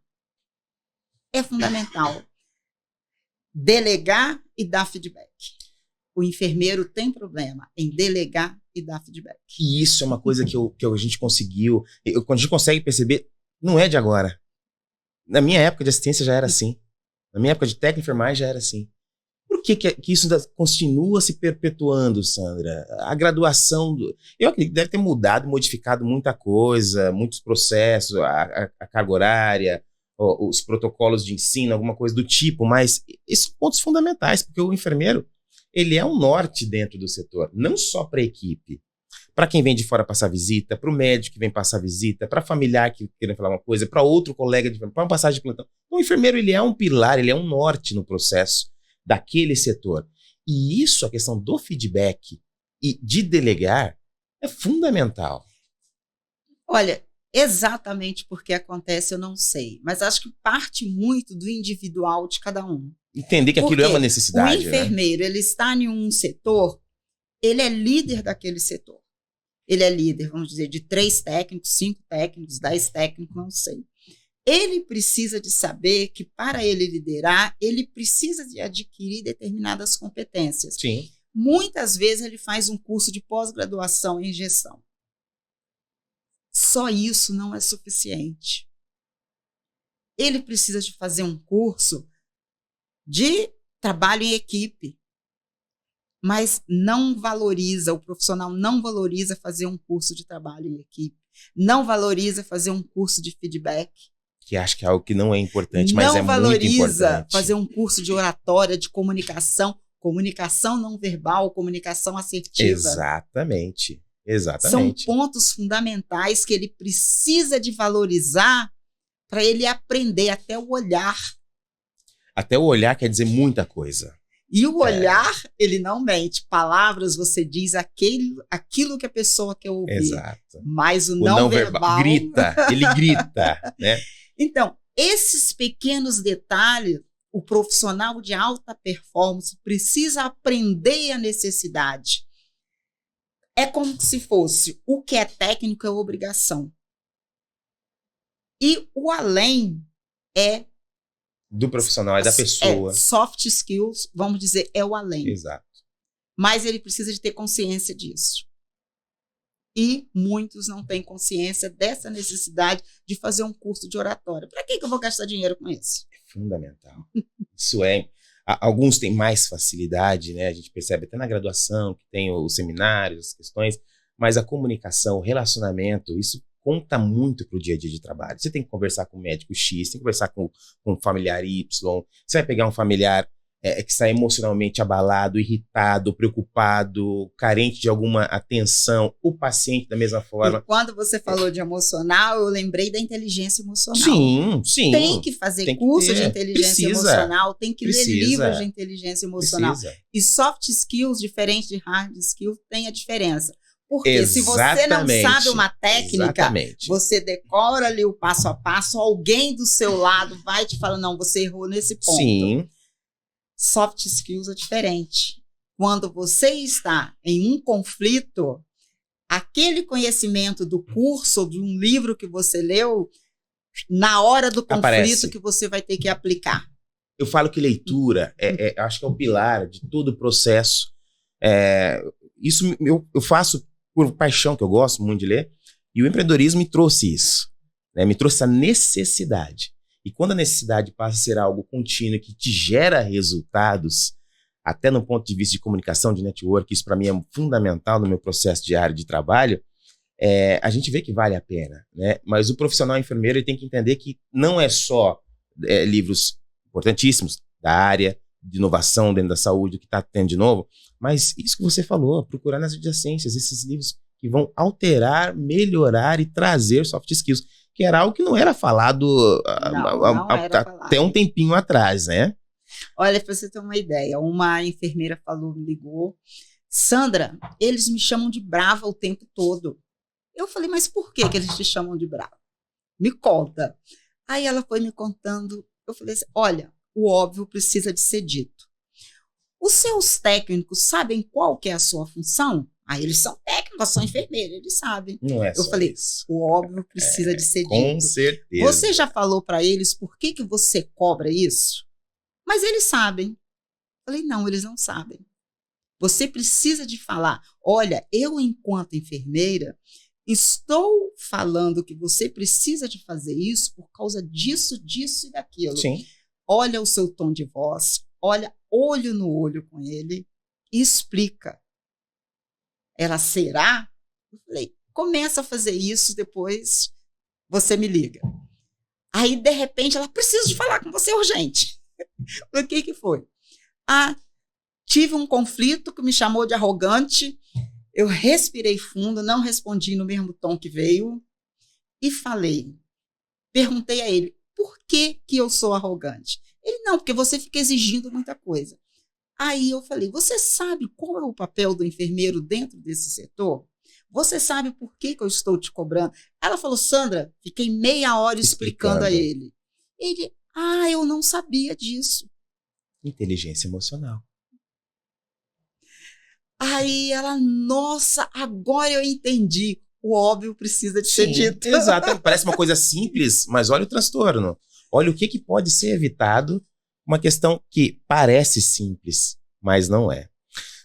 É fundamental. Delegar e dar feedback. O enfermeiro tem problema em delegar e dar feedback. E isso é uma coisa que a gente conseguiu, quando a gente consegue perceber, não é de agora. Na minha época de assistência já era assim. Na minha época de técnico de enfermagem já era assim. Por que isso ainda continua se perpetuando, Sandra? A graduação, eu acredito que deve ter mudado, modificado muita coisa, muitos processos, a carga horária, os protocolos de ensino, alguma coisa do tipo, mas esses são pontos fundamentais, porque o enfermeiro, ele é um norte dentro do setor, não só para a equipe, para quem vem de fora passar visita, para o médico que vem passar visita, para familiar que queira falar uma coisa, para outro colega, para uma passagem de plantão. Então, o enfermeiro, ele é um pilar, ele é um norte no processo daquele setor. E isso, a questão do feedback e de delegar, é fundamental. Olha, exatamente porque acontece, eu não sei. Mas acho que parte muito do individual de cada um. Entender que aquilo é uma necessidade. O enfermeiro, ele está em um setor, ele é líder daquele setor. Ele é líder, vamos dizer, de 3 técnicos, 5 técnicos, 10 técnicos, não sei. Ele precisa de saber que, para ele liderar, ele precisa de adquirir determinadas competências. Sim. Muitas vezes ele faz um curso de pós-graduação em gestão. Só isso não é suficiente. Ele precisa de fazer um curso de trabalho em equipe, mas não valoriza, o profissional não valoriza fazer um curso de trabalho em equipe, não valoriza fazer um curso de feedback. Que acho que é algo que não é importante, mas é muito importante. Não valoriza fazer um curso de oratória, de comunicação não verbal, comunicação assertiva. Exatamente. São pontos fundamentais que ele precisa de valorizar para ele aprender, até o olhar. Até o olhar quer dizer muita coisa. E o olhar, ele não mente. Palavras, você diz aquilo que a pessoa quer ouvir. Exato. Mas o não verbal... Grita, ele grita, né? Então, esses pequenos detalhes, o profissional de alta performance precisa aprender a necessidade. É como se fosse o que é técnico é obrigação. E o além é... Do profissional, é da pessoa. Soft skills, vamos dizer, é o além. Exato. Mas ele precisa de ter consciência disso. E muitos não têm consciência dessa necessidade de fazer um curso de oratória. Para que eu vou gastar dinheiro com isso? É fundamental. Isso é... Alguns têm mais facilidade, né? A gente percebe até na graduação, que tem os seminários, as questões, mas a comunicação, o relacionamento, isso conta muito para o dia a dia de trabalho. Você tem que conversar com o médico X, tem que conversar com um familiar Y, você vai pegar um familiar que está emocionalmente abalado, irritado, preocupado, carente de alguma atenção, o paciente da mesma forma. E quando você falou de emocional, eu lembrei da inteligência emocional. Sim. Tem que fazer curso de inteligência emocional, tem que ler livros de inteligência emocional. E soft skills, diferente de hard skills, tem a diferença. Porque se você não sabe uma técnica, você decora ali o passo a passo, alguém do seu lado vai te falar, não, você errou nesse ponto. Sim. Soft skills é diferente. Quando você está em um conflito, aquele conhecimento do curso ou de um livro que você leu, na hora do conflito aparece. Que você vai ter que aplicar. Eu falo que leitura, acho que é o pilar de todo o processo. Isso eu faço por paixão, que eu gosto muito de ler, e o empreendedorismo me trouxe isso, né? Me trouxe a necessidade. E quando a necessidade passa a ser algo contínuo, que te gera resultados, até no ponto de vista de comunicação, de network, isso para mim é fundamental no meu processo diário de trabalho, a gente vê que vale a pena, né? Mas o profissional enfermeiro ele tem que entender que não é só livros importantíssimos da área de inovação dentro da saúde, o que está tendo de novo, mas isso que você falou, procurar nas adjacências, esses livros que vão alterar, melhorar e trazer soft skills, que era algo que não era falado, até um tempinho atrás, né? Olha, para você ter uma ideia, uma enfermeira me ligou, Sandra, eles me chamam de brava o tempo todo. Eu falei, mas por que eles te chamam de brava? Me conta. Aí ela foi me contando, eu falei assim, olha, o óbvio precisa de ser dito. Os seus técnicos sabem qual que é a sua função? Eles são técnicos, são enfermeiros, eles sabem. Não é só eu falei, isso. O óbvio precisa de ser dito. Com certeza. Você já falou para eles por que você cobra isso? Mas eles sabem. Eu falei, não, eles não sabem. Você precisa de falar, olha, eu enquanto enfermeira, estou falando que você precisa de fazer isso por causa disso, disso e daquilo. Sim. Olha o seu tom de voz, olha olho no olho com ele e explica. Ela será? Eu falei, começa a fazer isso, depois você me liga. Aí, de repente, ela precisa de falar com você urgente. O que foi? Tive um conflito que me chamou de arrogante, eu respirei fundo, não respondi no mesmo tom que veio e perguntei a ele, por que eu sou arrogante? Ele, não, porque você fica exigindo muita coisa. Aí eu falei, você sabe qual é o papel do enfermeiro dentro desse setor? Você sabe por que eu estou te cobrando? Ela falou, Sandra, fiquei meia hora explicando a ele. Ele, eu não sabia disso. Inteligência emocional. Aí ela, nossa, agora eu entendi. O óbvio precisa de ser dito. Exato, parece uma coisa simples, mas olha o transtorno. Olha o que pode ser evitado, uma questão que parece simples, mas não é.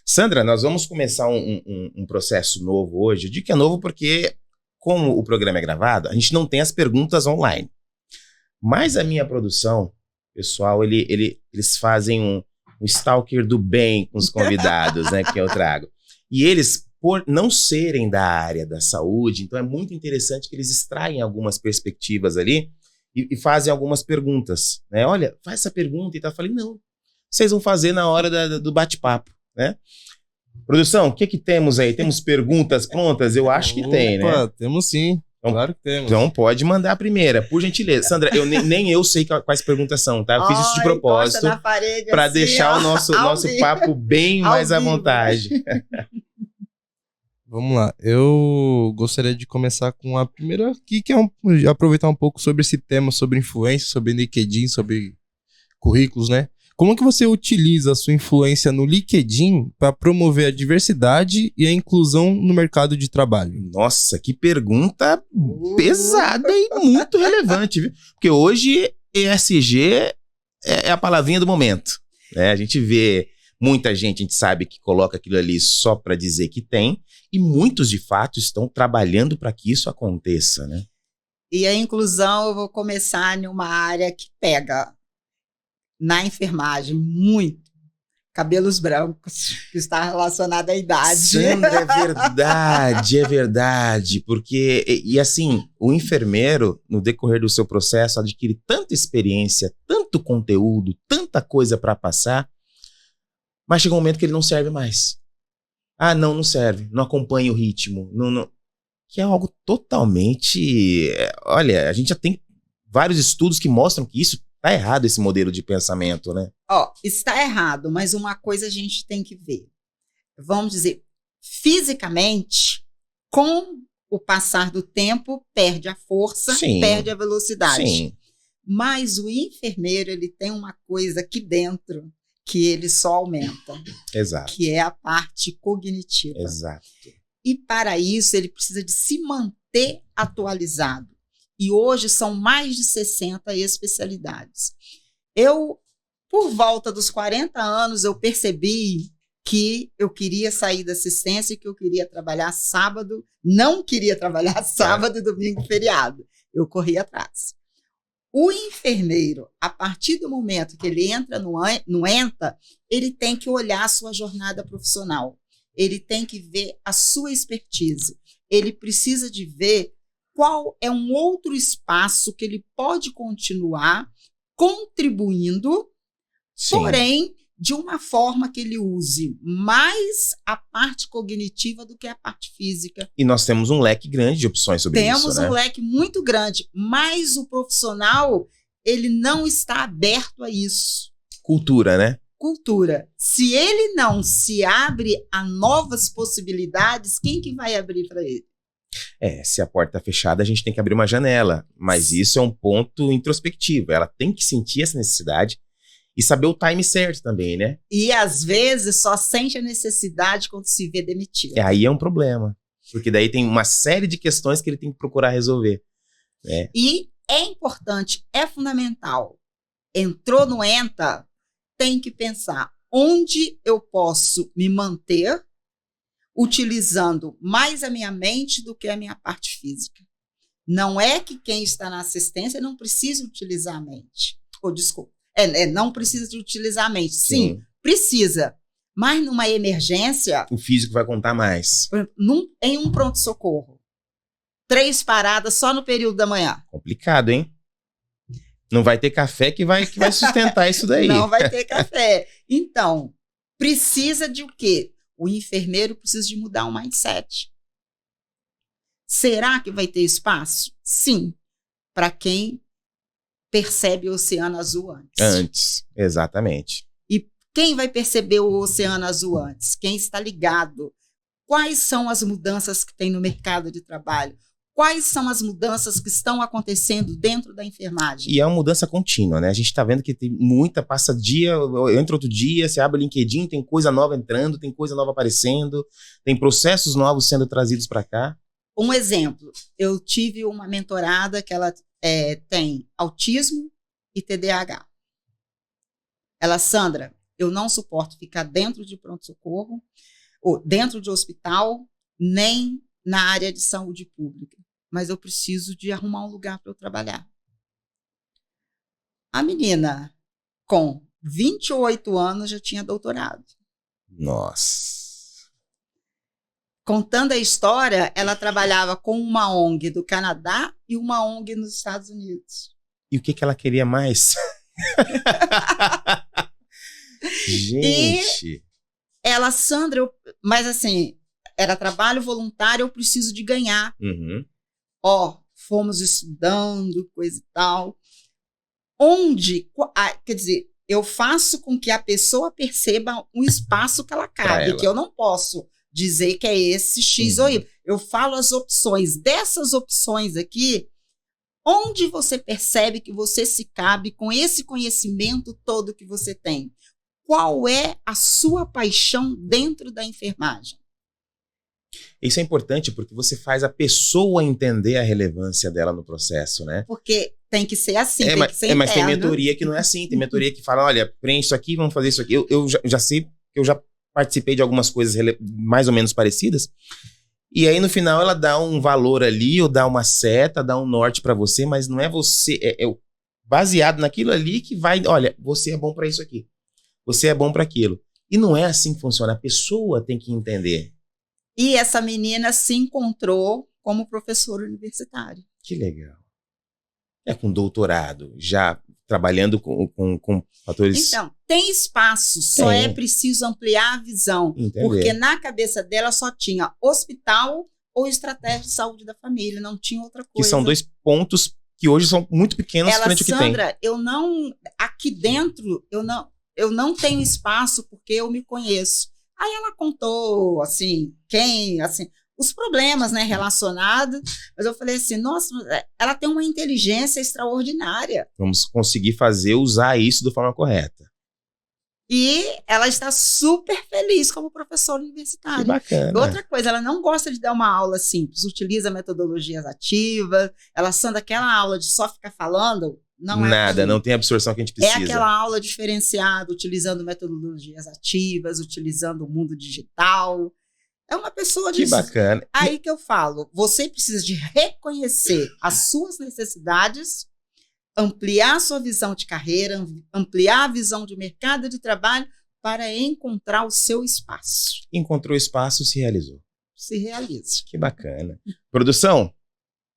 Sandra, nós vamos começar um processo novo hoje. Eu digo que é novo porque, como o programa é gravado, a gente não tem as perguntas online. Mas a minha produção, pessoal, eles fazem um stalker do bem com os convidados, né, que eu trago. E eles, por não serem da área da saúde, então é muito interessante que eles extraem algumas perspectivas ali e fazem algumas perguntas, né? Olha, faz essa pergunta e tal. Eu falei, não, vocês vão fazer na hora do bate-papo, né? Produção, o que temos aí? Temos perguntas prontas? Eu acho que tem, né? Temos sim. Claro que temos. Então pode mandar a primeira, por gentileza. Sandra, nem eu sei quais perguntas são, tá? Eu fiz isso de propósito para assim, deixar o nosso papo bem mais à vontade. Vamos lá. Eu gostaria de começar com a primeira aqui, que é aproveitar um pouco sobre esse tema, sobre influência, sobre LinkedIn, sobre currículos, né? Como que você utiliza a sua influência no LinkedIn para promover a diversidade e a inclusão no mercado de trabalho? Nossa, que pergunta pesada e muito relevante, viu? Porque hoje ESG é a palavrinha do momento, né? A gente vê muita gente, a gente sabe que coloca aquilo ali só para dizer que tem, e muitos, de fato, estão trabalhando para que isso aconteça, né? E a inclusão, eu vou começar em uma área que pega na enfermagem muito cabelos brancos, que está relacionado à idade. Sandra, é verdade, porque, e assim, o enfermeiro, no decorrer do seu processo, adquire tanta experiência, tanto conteúdo, tanta coisa para passar, mas chega um momento que ele não serve mais. Ah, não serve, não acompanha o ritmo, não, que é algo totalmente... Olha, a gente já tem vários estudos que mostram que isso tá errado, esse modelo de pensamento, né? Está errado, mas uma coisa a gente tem que ver. Vamos dizer, fisicamente, com o passar do tempo, perde a força, Sim. Perde a velocidade. Sim. Mas o enfermeiro, ele tem uma coisa aqui dentro que ele só aumenta. Exato. Que é a parte cognitiva. Exato. E para isso, ele precisa de se manter atualizado. E hoje são mais de 60 especialidades. Por volta dos 40 anos, eu percebi que eu queria sair da assistência e que eu queria trabalhar sábado, não queria trabalhar sábado e domingo e feriado. Eu corri atrás. O enfermeiro, a partir do momento que ele entra no ENTA, ele tem que olhar a sua jornada profissional. Ele tem que ver a sua expertise. Ele precisa de ver qual é um outro espaço que ele pode continuar contribuindo, Sim. Porém, de uma forma que ele use mais a parte cognitiva do que a parte física. E nós temos um leque grande de opções sobre isso, Temos né? um leque muito grande, mas o profissional, ele não está aberto a isso. Cultura, né? Cultura. Se ele não se abre a novas possibilidades, quem que vai abrir para ele? Se a porta está fechada, a gente tem que abrir uma janela. Mas isso é um ponto introspectivo. Ela tem que sentir essa necessidade e saber o time certo também, né? E, às vezes, só sente a necessidade quando se vê demitido. Aí é um problema. Porque daí tem uma série de questões que ele tem que procurar resolver. Né? E é importante, é fundamental. Entrou no ENTA, tem que pensar onde eu posso me manter utilizando mais a minha mente do que a minha parte física. Não é que quem está na assistência não precisa utilizar a mente. Desculpa. Não precisa de utilizar a mente. Sim, precisa. Mas numa emergência... O físico vai contar mais. Por exemplo, em um pronto-socorro, 3 paradas só no período da manhã. Complicado, hein? Não vai ter café que vai sustentar isso daí. Não vai ter café. Então, precisa de o quê? O enfermeiro precisa de mudar o mindset. Será que vai ter espaço? Sim, para quem percebe o oceano azul antes. Antes, exatamente. E quem vai perceber o oceano azul antes? Quem está ligado. Quais são as mudanças que tem no mercado de trabalho? Quais são as mudanças que estão acontecendo dentro da enfermagem? E é uma mudança contínua, né? A gente está vendo que tem muita, passa dia, entra outro dia, você abre o LinkedIn, tem coisa nova entrando, tem coisa nova aparecendo, tem processos novos sendo trazidos para cá. Um exemplo, eu tive uma mentorada que ela tem autismo e TDAH. Ela, Sandra, eu não suporto ficar dentro de pronto-socorro, ou dentro de hospital, nem na área de saúde pública, mas eu preciso de arrumar um lugar para eu trabalhar. A menina, com 28 anos, já tinha doutorado. Nossa. Contando a história, ela trabalhava com uma ONG do Canadá e uma ONG nos Estados Unidos. E o que ela queria mais? Gente. E ela, Sandra, mas assim... Era trabalho voluntário, eu preciso de ganhar. Uhum. fomos estudando, coisa e tal. Quer dizer, eu faço com que a pessoa perceba um espaço que ela cabe, que eu não posso dizer que é esse X ou Y. Eu falo as opções. Dessas opções aqui, onde você percebe que você se cabe com esse conhecimento todo que você tem? Qual é a sua paixão dentro da enfermagem? Isso é importante porque você faz a pessoa entender a relevância dela no processo, né? Porque tem que ser assim, tem que ser mas tem interno. mentoria que não é assim. Tem mentoria que fala, olha, preenche isso aqui, vamos fazer isso aqui. Eu já sei, eu já participei de algumas coisas mais ou menos parecidas. E aí, no final, ela dá um valor ali, ou dá uma seta, dá um norte pra você, mas não é você... É baseado naquilo ali que vai... Olha, você é bom pra isso aqui. Você é bom pra aquilo. E não é assim que funciona. A pessoa tem que entender. E essa menina se encontrou como professora universitária. Que legal. Com doutorado, já trabalhando com fatores... Então, tem espaço, só é preciso ampliar a visão. Entender. Porque na cabeça dela só tinha hospital ou estratégia de saúde da família, não tinha outra coisa. Que são 2 pontos que hoje são muito pequenos frente ao que tem. Sandra, aqui dentro, eu não tenho espaço porque eu me conheço. Aí ela contou, assim, os problemas, né, relacionados, mas eu falei assim, nossa, ela tem uma inteligência extraordinária. Vamos conseguir usar isso de forma correta. E ela está super feliz como professora universitária. Que bacana. Outra coisa, ela não gosta de dar uma aula simples, utiliza metodologias ativas, ela são daquela aula de só ficar falando, não tem a absorção que a gente precisa. É aquela aula diferenciada, utilizando metodologias ativas, utilizando o mundo digital. É uma pessoa Que bacana. Aí que eu falo, você precisa de reconhecer as suas necessidades, ampliar a sua visão de carreira, ampliar a visão de mercado de trabalho para encontrar o seu espaço. Encontrou espaço, se realizou. Se realiza. Que bacana. Produção,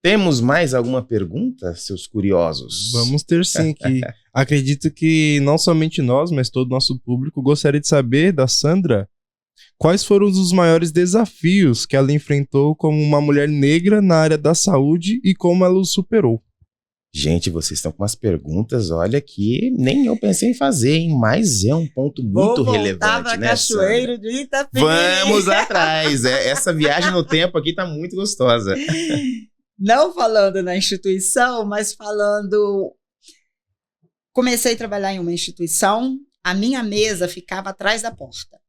temos mais alguma pergunta, seus curiosos? Vamos ter sim, que acredito que não somente nós, mas todo o nosso público gostaria de saber da Sandra quais foram os maiores desafios que ela enfrentou como uma mulher negra na área da saúde e como ela os superou. Gente, vocês estão com umas perguntas, olha, que nem eu pensei em fazer, hein? Mas é um ponto muito relevante, né, Cachoeiro de Itapemirim. Vamos lá atrás. Essa viagem no tempo aqui tá muito gostosa. Não falando na instituição, mas falando... Comecei a trabalhar em uma instituição, a minha mesa ficava atrás da porta.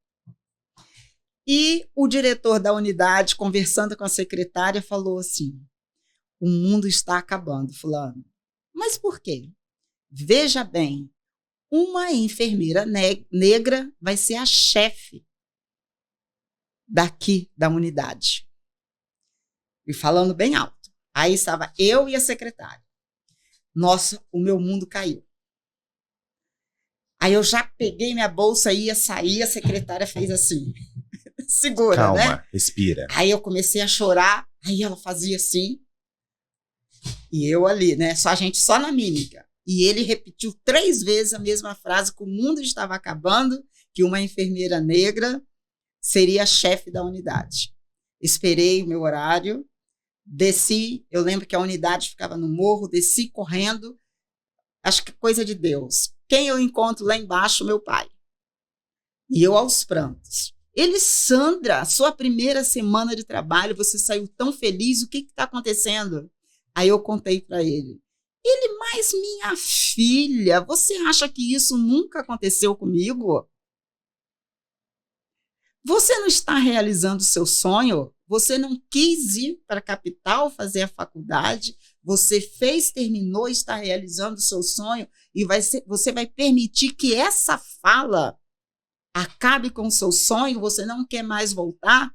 E o diretor da unidade, conversando com a secretária, falou assim, o mundo está acabando, fulano. Mas por quê? Veja bem, uma enfermeira negra vai ser a chefe daqui da unidade. E falando bem alto. Aí estava eu e a secretária. Nossa, o meu mundo caiu. Aí eu já peguei minha bolsa e ia sair, a secretária fez assim. Segura, Calma, né? Respira. Aí eu comecei a chorar, aí ela fazia assim. E eu ali, né? A gente só na mímica. E ele repetiu 3 vezes a mesma frase, que o mundo estava acabando, que uma enfermeira negra seria a chefe da unidade. Esperei o meu horário, desci, eu lembro que a unidade ficava no morro, desci correndo, acho que coisa de Deus. Quem eu encontro lá embaixo? Meu pai. E eu aos prantos. Ele, Sandra, sua primeira semana de trabalho, você saiu tão feliz, o que está acontecendo? Aí eu contei para ele. Ele, mas minha filha, você acha que isso nunca aconteceu comigo? Você não está realizando o seu sonho? Você não quis ir para a capital fazer a faculdade? Você fez, terminou, está realizando o seu sonho e você vai permitir que essa fala acabe com o seu sonho? Você não quer mais voltar?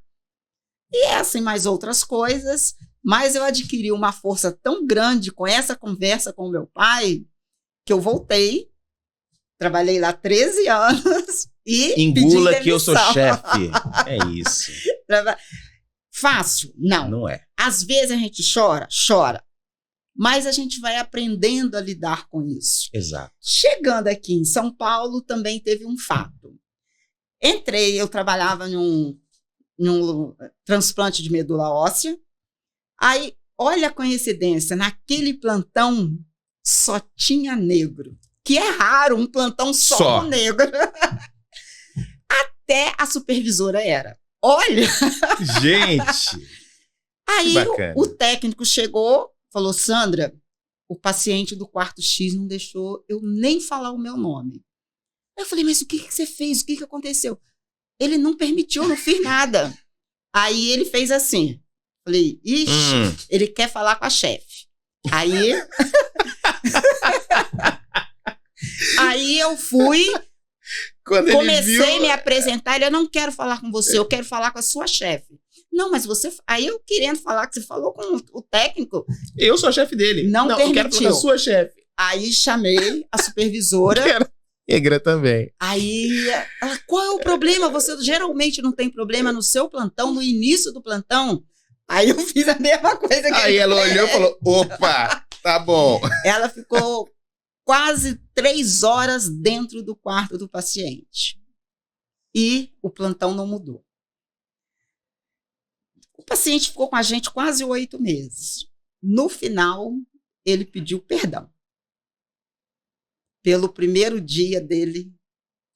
E essa e mais outras coisas... Mas eu adquiri uma força tão grande com essa conversa com o meu pai, que eu voltei, trabalhei lá 13 anos e engula que eu sou chefe. É isso. Fácil? Não. Não é. Às vezes a gente chora. Mas a gente vai aprendendo a lidar com isso. Exato. Chegando aqui em São Paulo, também teve um fato. Eu trabalhava num transplante de medula óssea. Aí, olha a coincidência, naquele plantão só tinha negro, que é raro um plantão só com negro. Até a supervisora era. Olha! Gente! Aí o técnico chegou, falou, Sandra, o paciente do quarto X não deixou eu nem falar o meu nome. Eu falei, mas o que você fez? O que aconteceu? Ele não permitiu, não fiz nada. Aí ele fez assim. Falei, ixi, ele quer falar com a chefe. Aí... Aí eu fui, comecei a me apresentar, ele, eu não quero falar com você, eu quero falar com a sua chefe. Não, mas você... Aí eu querendo falar que você falou com o técnico. Eu sou a chefe dele. Não permitiu. Eu quero falar com a sua chefe. Aí chamei a supervisora. Negra também. Aí, ela, qual é o problema? Você geralmente não tem problema no seu plantão, no início do plantão? Aí eu fiz a mesma coisa que aí ela olhou e falou, opa, tá bom. Ela ficou quase 3 horas dentro do quarto do paciente. E o plantão não mudou. O paciente ficou com a gente quase 8 meses. No final, ele pediu perdão pelo primeiro dia dele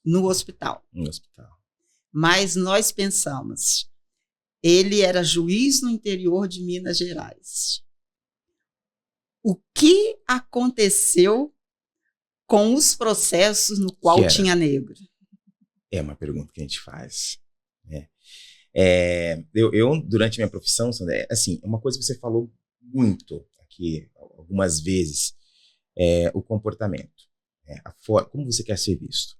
no hospital. No hospital. Mas nós pensamos, ele era juiz no interior de Minas Gerais. O que aconteceu com os processos no qual tinha negro? É uma pergunta que a gente faz. Né? Eu, durante minha profissão, assim, uma coisa que você falou muito aqui, algumas vezes, é o comportamento. Como você quer ser visto.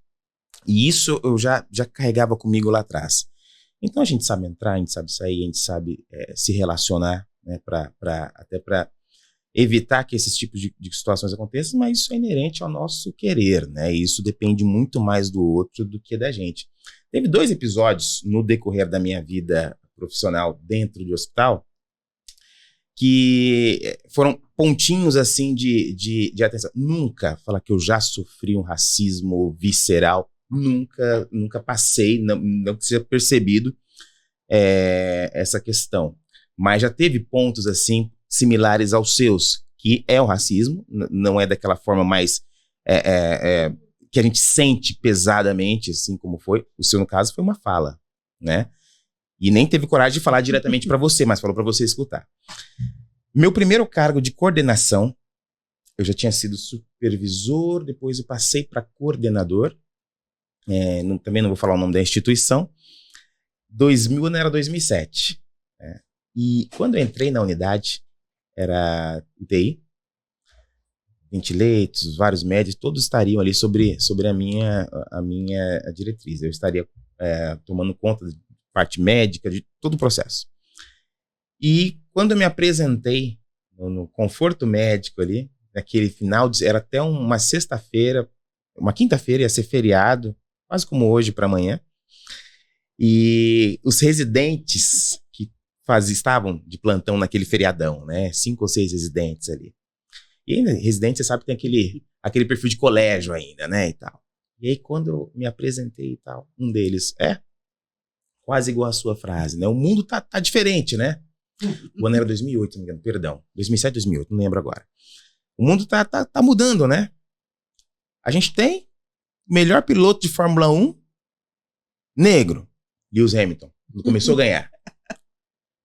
E isso eu já carregava comigo lá atrás. Então a gente sabe entrar, a gente sabe sair, a gente sabe se relacionar, né, até para evitar que esses tipos de situações aconteçam, mas isso é inerente ao nosso querer, né? E isso depende muito mais do outro do que da gente. Teve 2 episódios no decorrer da minha vida profissional dentro de hospital que foram pontinhos assim de atenção. Nunca falar que eu já sofri um racismo visceral, nunca passei, não tinha percebido essa questão. Mas já teve pontos assim similares aos seus, que é o racismo, não é daquela forma mais que a gente sente pesadamente, assim como foi. O seu, no caso, foi uma fala, né? E nem teve coragem de falar diretamente para você, mas falou para você escutar. Meu primeiro cargo de coordenação, eu já tinha sido supervisor, depois eu passei para coordenador, também não vou falar o nome da instituição, 2000 não era 2007. E quando eu entrei na unidade, era UTI, 20 leitos, vários médicos, todos estariam ali sobre a minha diretriz. Eu estaria tomando conta da parte médica, de todo o processo. E quando eu me apresentei no conforto médico ali, naquele final, era até uma sexta-feira, uma quinta-feira, ia ser feriado, quase como hoje para amanhã. E os residentes que estavam de plantão naquele feriadão, né? 5 ou 6 residentes ali. E ainda, residente, você sabe que tem aquele perfil de colégio ainda, né? E tal. E aí, quando eu me apresentei e tal, um deles, quase igual a sua frase, né? O mundo tá diferente, né? O ano era 2008, se não me engano, perdão. 2007, 2008, não lembro agora. O mundo tá mudando, né? A gente tem o melhor piloto de Fórmula 1 negro, Lewis Hamilton, quando começou a ganhar.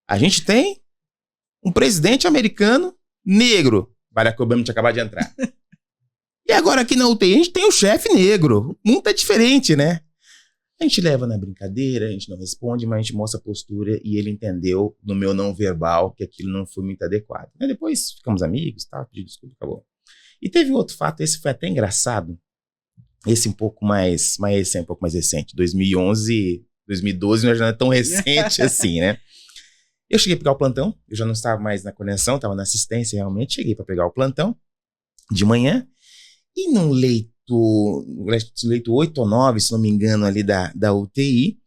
A gente tem um presidente americano negro, Barack Obama tinha acabado de entrar. E agora aqui na UTI a gente tem o chefe negro. O mundo tá diferente, né? A gente leva na brincadeira, a gente não responde, mas a gente mostra a postura e ele entendeu no meu não verbal que aquilo não foi muito adequado. Aí depois ficamos amigos, tá? Pedi desculpa, acabou. E teve outro fato, esse foi até engraçado. Esse um pouco mais recente. 2011, 2012 não é tão recente assim, né? Eu cheguei a pegar o plantão, eu já não estava mais na coordenação, estava na assistência realmente, cheguei para pegar o plantão de manhã e num leito 8 ou 9, se não me engano, ali da UTI,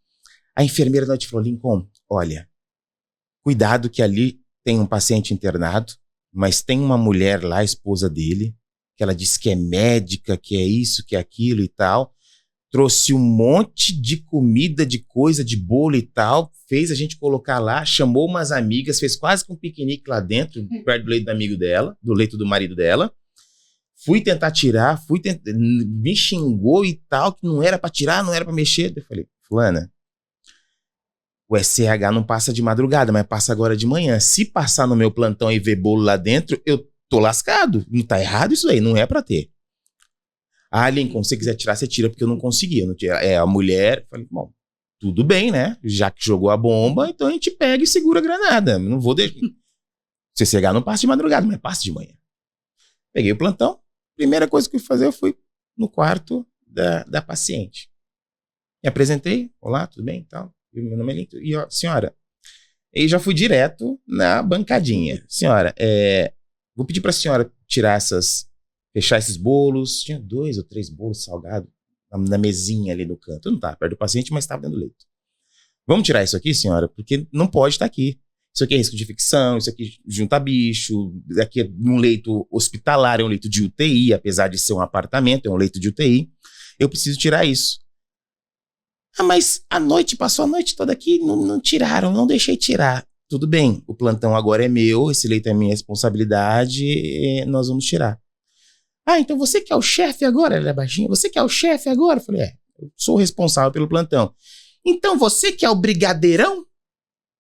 a enfermeira da noite falou, Lincoln, olha, cuidado que ali tem um paciente internado, mas tem uma mulher lá, a esposa dele, que ela diz que é médica, que é isso, que é aquilo e tal. trouxe um monte de comida, de coisa, de bolo e tal, fez a gente colocar lá, chamou umas amigas, fez quase que um piquenique lá dentro, perto do leito do amigo dela, do leito do marido dela. Fui tentar tirar, me xingou e tal, que não era pra tirar, não era pra mexer. Eu falei, fulana, o SCH não passa de madrugada, mas passa agora de manhã. Se passar no meu plantão e ver bolo lá dentro, eu tô lascado. Não tá errado isso aí, não é pra ter. Ah, Lincoln, se você quiser tirar, você tira, porque eu não consegui. Eu não tinha. A mulher, falei, bom, tudo bem, né? Já que jogou a bomba, então a gente pega e segura a granada. Não vou deixar. Se CCH não passa de madrugada, mas passa de manhã. Peguei o plantão, primeira coisa que eu fui fazer, eu fui no quarto da paciente. Me apresentei, olá, tudo bem? Então, meu nome é Lincoln. E, ó, senhora, eu já fui direto na bancadinha. Senhora, vou pedir pra senhora fechar esses bolos. Tinha 2 ou 3 bolos salgados na mesinha ali no canto. Eu não estava perto do paciente, mas estava dentro do leito. Vamos tirar isso aqui, senhora? Porque não pode estar aqui. Isso aqui é risco de infecção, isso aqui junta bicho, aqui é um leito hospitalar, é um leito de UTI, apesar de ser um apartamento, é um leito de UTI. Eu preciso tirar isso. Ah, mas passou a noite toda aqui, não tiraram, não deixei tirar. Tudo bem, o plantão agora é meu, esse leito é minha responsabilidade, nós vamos tirar. Ah, então você que é o chefe agora? Ela é baixinha. Você que é o chefe agora? Eu falei, eu sou o responsável pelo plantão. Então você que é o brigadeirão?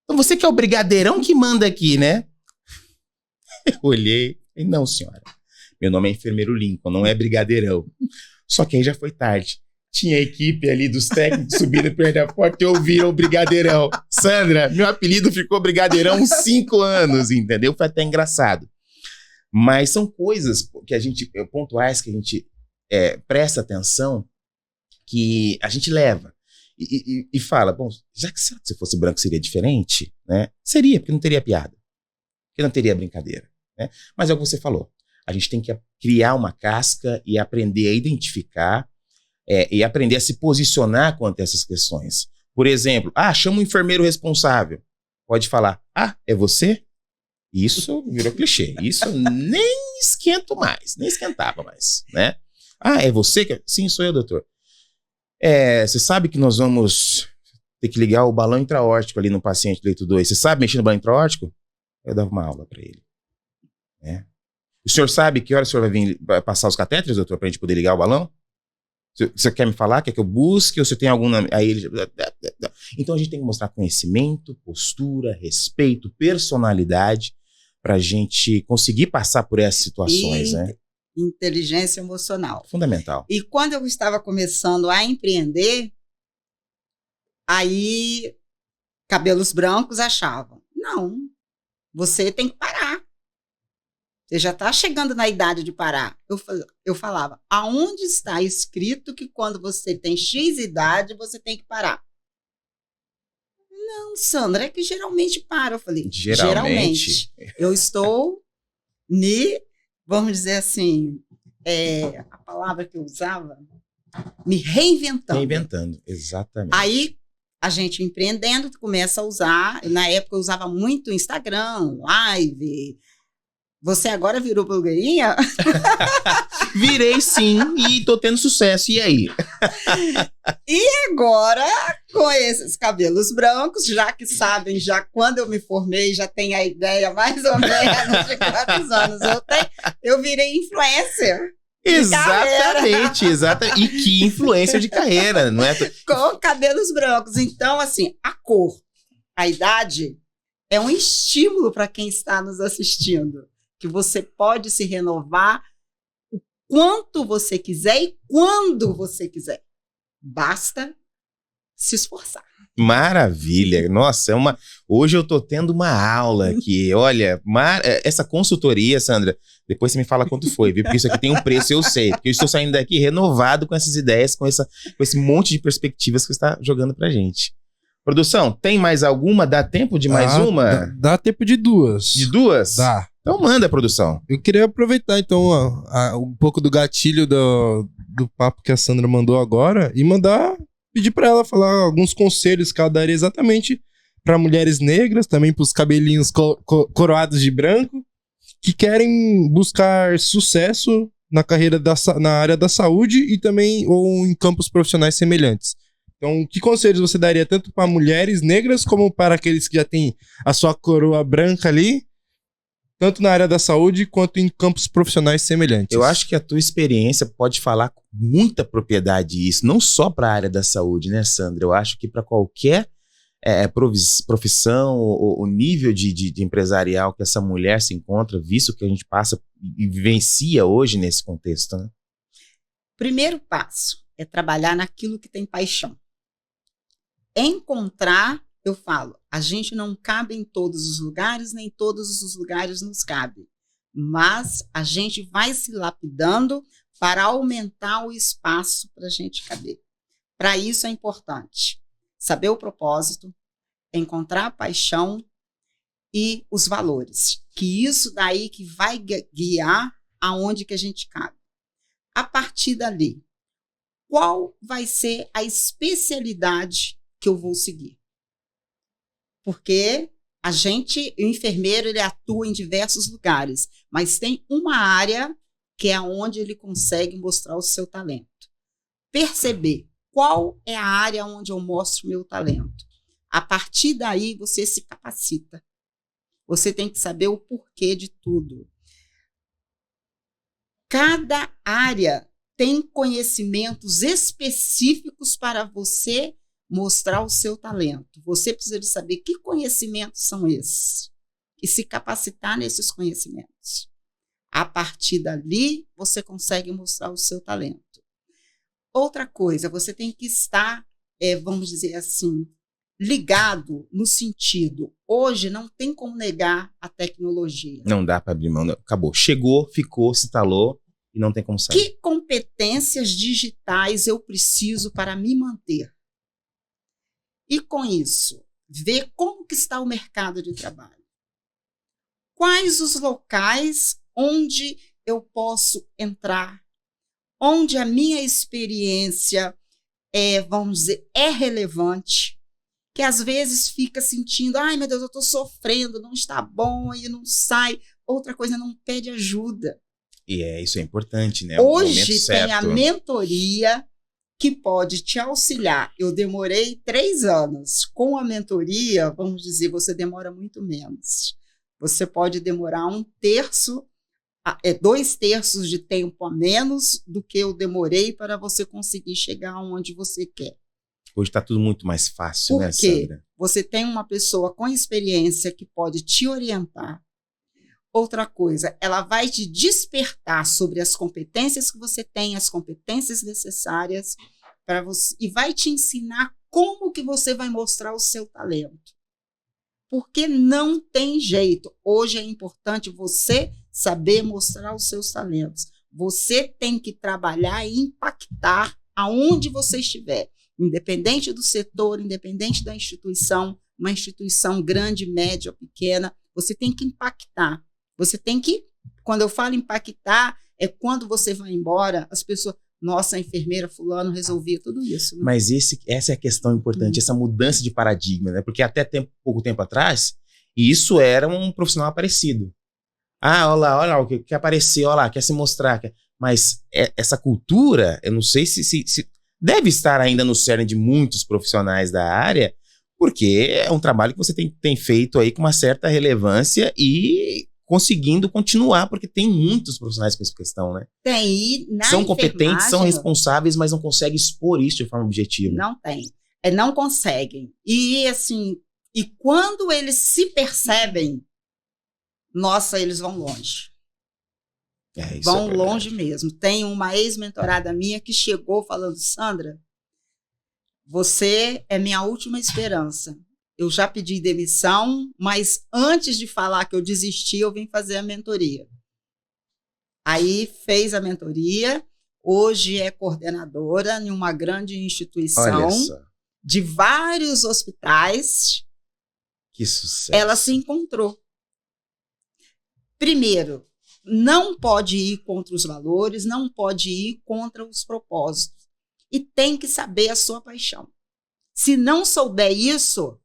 Então você que é o brigadeirão que manda aqui, né? Eu olhei e não, senhora. Meu nome é enfermeiro Lincoln, não é brigadeirão. Só que aí já foi tarde. Tinha a equipe ali dos técnicos subindo perto da porta e ouviram o brigadeirão. Sandra, meu apelido ficou brigadeirão uns 5 anos, entendeu? Foi até engraçado. Mas são coisas pontuais que a gente presta atenção, que a gente leva e fala, bom, já que se fosse branco seria diferente, né? Seria, porque não teria piada, porque não teria brincadeira, né? Mas é o que você falou, a gente tem que criar uma casca e aprender a identificar e aprender a se posicionar quanto a essas questões. Por exemplo, chama o enfermeiro responsável. Pode falar, é você? Isso virou clichê. Isso nem esquento mais, nem esquentava mais, né? É você? Sim, sou eu, doutor. Você sabe que nós vamos ter que ligar o balão intraórtico ali no paciente leito 2. Você sabe mexer no balão intraórtico? Eu dava uma aula para ele. Né? O senhor sabe que hora o senhor vai passar os catéteres, doutor, pra gente poder ligar o balão? Você quer me falar? Quer que eu busque? Ou você tem algum... Aí ele... Então a gente tem que mostrar conhecimento, postura, respeito, personalidade, pra gente conseguir passar por essas situações, né? Inteligência emocional. Fundamental. E quando eu estava começando a empreender, aí cabelos brancos achavam, não, você tem que parar. Você já está chegando na idade de parar. Eu falava, aonde está escrito que quando você tem X idade, você tem que parar? Não, Sandra, é que geralmente para. Eu falei, geralmente. Eu estou vamos dizer assim, a palavra que eu usava, me reinventando. Reinventando, exatamente. Aí, a gente empreendendo, começa a usar, na época eu usava muito Instagram, live. Você agora virou blogueirinha? Virei sim, e tô tendo sucesso, e aí? E agora, com esses cabelos brancos, já que sabem, já quando eu me formei, já tem a ideia mais ou menos de quantos anos eu tenho, eu virei influencer. Exatamente. E que influência de carreira, não é? Com cabelos brancos. Então, assim, a cor, a idade, é um estímulo para quem está nos assistindo. Que você pode se renovar o quanto você quiser e quando você quiser. Basta se esforçar. Maravilha. Nossa, hoje eu tô tendo uma aula aqui. Olha, essa consultoria, Sandra, depois você me fala quanto foi, viu? Porque isso aqui tem um preço, eu sei. Porque eu estou saindo daqui renovado com essas ideias, com esse monte de perspectivas que você está jogando pra gente. Produção, tem mais alguma? Dá tempo de mais uma? Dá tempo de 2. De 2? Dá. Então manda, produção. Eu queria aproveitar, então, um pouco do gatilho do papo que a Sandra mandou agora e pedir para ela falar alguns conselhos que ela daria exatamente para mulheres negras, também para os cabelinhos coroados de branco, que querem buscar sucesso na carreira na área da saúde e também ou em campos profissionais semelhantes. Então, que conselhos você daria tanto para mulheres negras como para aqueles que já têm a sua coroa branca ali, tanto na área da saúde quanto em campos profissionais semelhantes? Eu acho que a tua experiência pode falar com muita propriedade isso, não só para a área da saúde, né, Sandra? Eu acho que para qualquer profissão, o nível de empresarial que essa mulher se encontra, visto que a gente passa e vivencia hoje nesse contexto, né? Primeiro passo é trabalhar naquilo que tem paixão. Encontrar, eu falo, a gente não cabe em todos os lugares, nem todos os lugares nos cabem. Mas a gente vai se lapidando para aumentar o espaço para a gente caber. Para isso é importante saber o propósito, encontrar a paixão e os valores. Que isso daí que vai guiar aonde que a gente cabe. A partir dali, qual vai ser a especialidade que eu vou seguir? Porque o enfermeiro, ele atua em diversos lugares, mas tem uma área que é onde ele consegue mostrar o seu talento. Perceber qual é a área onde eu mostro o meu talento. A partir daí, você se capacita. Você tem que saber o porquê de tudo. Cada área tem conhecimentos específicos para você mostrar o seu talento. Você precisa de saber que conhecimentos são esses e se capacitar nesses conhecimentos. A partir dali, você consegue mostrar o seu talento. Outra coisa, você tem que estar, vamos dizer assim, ligado no sentido, hoje não tem como negar a tecnologia. Não dá para abrir mão, não. Acabou. Chegou, ficou, se instalou e não tem como sair. Que competências digitais eu preciso para me manter? E com isso, ver como que está o mercado de trabalho. Quais os locais onde eu posso entrar, onde a minha experiência vamos dizer, é relevante, que às vezes fica sentindo, ai meu Deus, eu estou sofrendo, não está bom e não sai. Outra coisa, não pede ajuda. E isso é importante, né? Hoje tem a mentoria que pode te auxiliar. Eu demorei 3 anos. Com a mentoria, vamos dizer, você demora muito menos. Você pode demorar 2/3 de tempo a menos do que eu demorei para você conseguir chegar onde você quer. Hoje está tudo muito mais fácil, né, Sandra? Porque você tem uma pessoa com experiência que pode te orientar. Outra coisa, ela vai te despertar sobre as competências que você tem, as competências necessárias para você, e vai te ensinar como que você vai mostrar o seu talento. Porque não tem jeito. Hoje é importante você saber mostrar os seus talentos. Você tem que trabalhar e impactar aonde você estiver. Independente do setor, independente da instituição, uma instituição grande, média ou pequena, você tem que impactar. Você tem que, quando eu falo impactar, é quando você vai embora, as pessoas, nossa, a enfermeira fulano resolvia tudo isso. Né? Mas essa é a questão importante, essa mudança de paradigma, né? Porque até pouco tempo atrás, isso era um profissional aparecido. Ah, olha lá o que apareceu, olha lá, quer se mostrar. Mas essa cultura, eu não sei se deve estar ainda no cerne de muitos profissionais da área, porque é um trabalho que você tem feito aí com uma certa relevância e conseguindo continuar, porque tem muitos profissionais com essa questão, né? Tem. São competentes, são responsáveis, mas não conseguem expor isso de forma objetiva. Não tem. Não conseguem. E assim, quando eles se percebem, nossa, eles vão longe. Vão longe mesmo. Tem uma ex-mentorada minha que chegou falando, Sandra, você é minha última esperança. Eu já pedi demissão, mas antes de falar que eu desisti, eu vim fazer a mentoria. Aí fez a mentoria, hoje é coordenadora em uma grande instituição de vários hospitais. Que sucesso. Ela se encontrou. Primeiro, não pode ir contra os valores, não pode ir contra os propósitos. E tem que saber a sua paixão. Se não souber isso,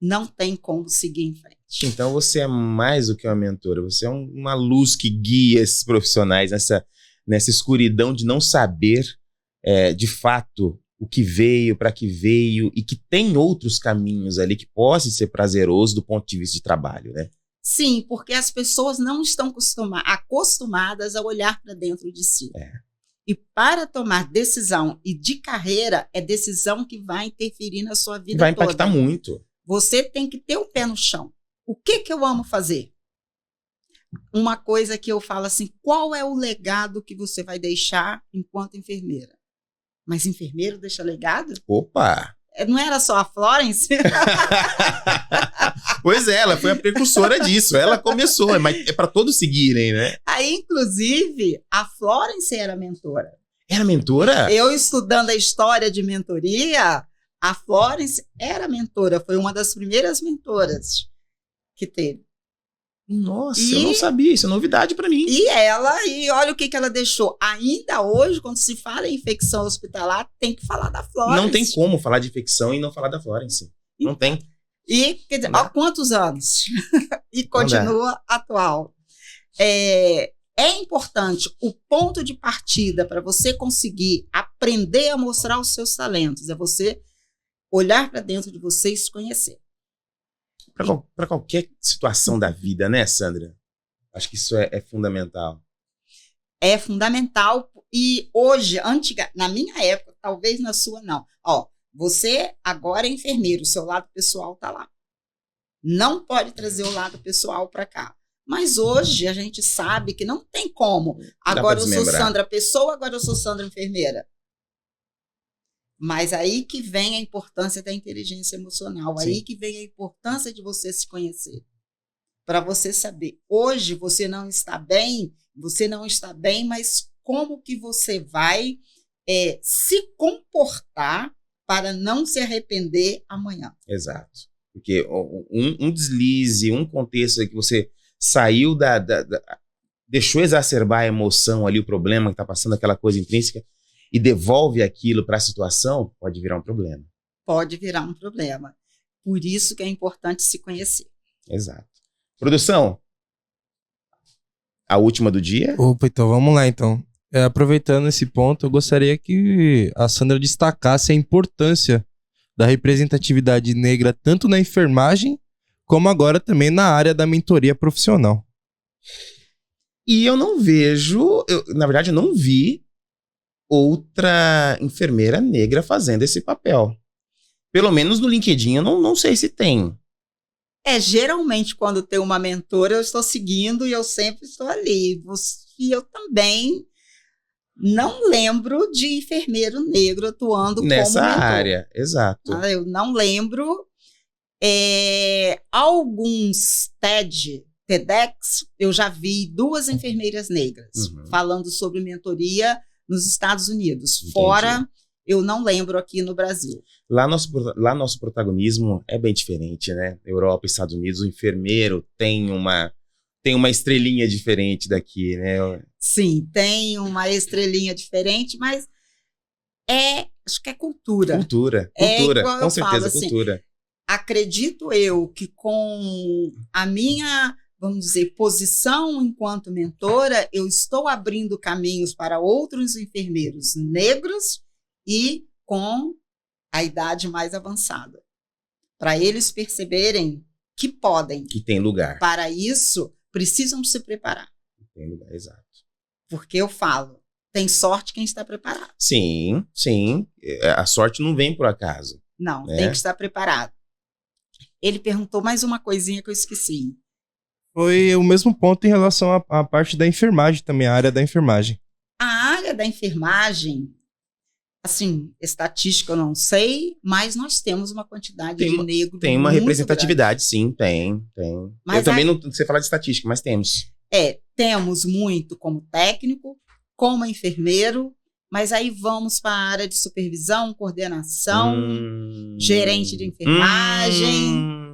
não tem como seguir em frente. Então você é mais do que uma mentora, você é uma luz que guia esses profissionais nessa escuridão de não saber de fato o que veio, para que veio, e que tem outros caminhos ali que possam ser prazerosos do ponto de vista de trabalho, né? Sim, porque as pessoas não estão acostumadas a olhar para dentro de si. E para tomar decisão e de carreira, é decisão que vai interferir na sua vida Vai toda. impactar muito. Você tem que ter o pé no chão. O que eu amo fazer? Uma coisa que eu falo assim, qual é o legado que você vai deixar enquanto enfermeira? Mas enfermeiro deixa legado? Opa! Não era só a Florence? Pois é, ela foi a precursora disso. Ela começou, mas é para todos seguirem, né? Aí, inclusive, a Florence era mentora. Era mentora? Eu estudando a história de mentoria, a Florence era mentora, foi uma das primeiras mentoras que teve. Nossa, eu não sabia, isso é novidade para mim. E olha o que ela deixou. Ainda hoje, quando se fala em infecção hospitalar, tem que falar da Florence. Não tem como falar de infecção e não falar da Florence. Não tem. E, quer dizer, há quantos anos? E continua atual. É importante o ponto de partida para você conseguir aprender a mostrar os seus talentos. É você olhar para dentro de você e se conhecer. Para qualquer situação da vida, né, Sandra? Acho que isso é fundamental. É fundamental. E hoje, na minha época, talvez na sua não. Você agora é enfermeiro, o seu lado pessoal está lá. Não pode trazer o lado pessoal para cá. Mas hoje a gente sabe que não tem como. Agora eu sou Sandra pessoa, agora eu sou Sandra enfermeira. Mas aí que vem a importância da inteligência emocional. Sim. Aí que vem a importância de você se conhecer. Para você saber. Hoje você não está bem, mas como que você vai se comportar para não se arrepender amanhã. Exato. Porque um deslize, um contexto que você saiu deixou exacerbar a emoção ali, o problema que está passando, aquela coisa intrínseca, e devolve aquilo para a situação, pode virar um problema. Pode virar um problema. Por isso que é importante se conhecer. Exato. Produção, a última do dia? Opa, então vamos lá, então. Aproveitando esse ponto, eu gostaria que a Sandra destacasse a importância da representatividade negra tanto na enfermagem como agora também na área da mentoria profissional. E eu não vejo, na verdade eu não vi outra enfermeira negra fazendo esse papel. Pelo menos no LinkedIn eu não sei se tem. Geralmente quando tem uma mentora eu estou seguindo e eu sempre estou ali. E eu também não lembro de enfermeiro negro atuando nessa como mentor. Área, exato. Eu não lembro. Alguns TEDx, eu já vi 2 enfermeiras negras falando sobre mentoria nos Estados Unidos. Entendi. Fora, eu não lembro aqui no Brasil. Lá nosso protagonismo é bem diferente, né? Europa e Estados Unidos, o enfermeiro tem uma estrelinha diferente daqui, né? Sim, tem uma estrelinha diferente, mas acho que é cultura. Cultura, com certeza, assim, cultura. Acredito eu que com a minha, vamos dizer, posição enquanto mentora, eu estou abrindo caminhos para outros enfermeiros negros e com a idade mais avançada. Para eles perceberem que podem. Que tem lugar. Para isso, precisam se preparar. Tem lugar, exato. Porque eu falo, tem sorte quem está preparado. Sim. A sorte não vem por acaso. Não, tem que estar preparado. Ele perguntou mais uma coisinha que eu esqueci. Foi o mesmo ponto em relação à parte da enfermagem também, a área da enfermagem. A área da enfermagem, assim, estatística eu não sei, mas nós temos uma quantidade de negros. Tem uma representatividade, grande. Sim, tem. Mas eu também não sei falar de estatística, mas temos. Temos muito como técnico, como enfermeiro, mas aí vamos para a área de supervisão, coordenação, gerente de enfermagem.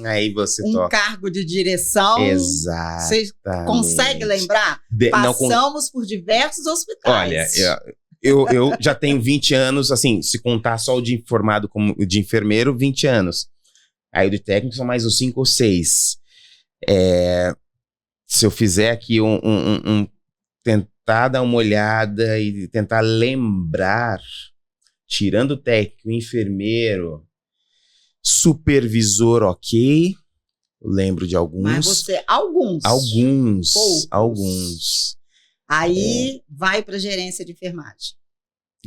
Aí você toca. Cargo de direção. Exato. Você consegue lembrar? Passamos por diversos hospitais. Olha, eu já tenho 20 anos, assim, se contar só o de formado como de enfermeiro, 20 anos. Aí do técnico são mais uns 5 ou 6. Se eu fizer aqui tentar dar uma olhada e tentar lembrar, tirando o técnico, o enfermeiro, supervisor, ok. Eu lembro de alguns. Mas você, alguns. Poucos. Alguns. Aí vai para gerência de enfermagem.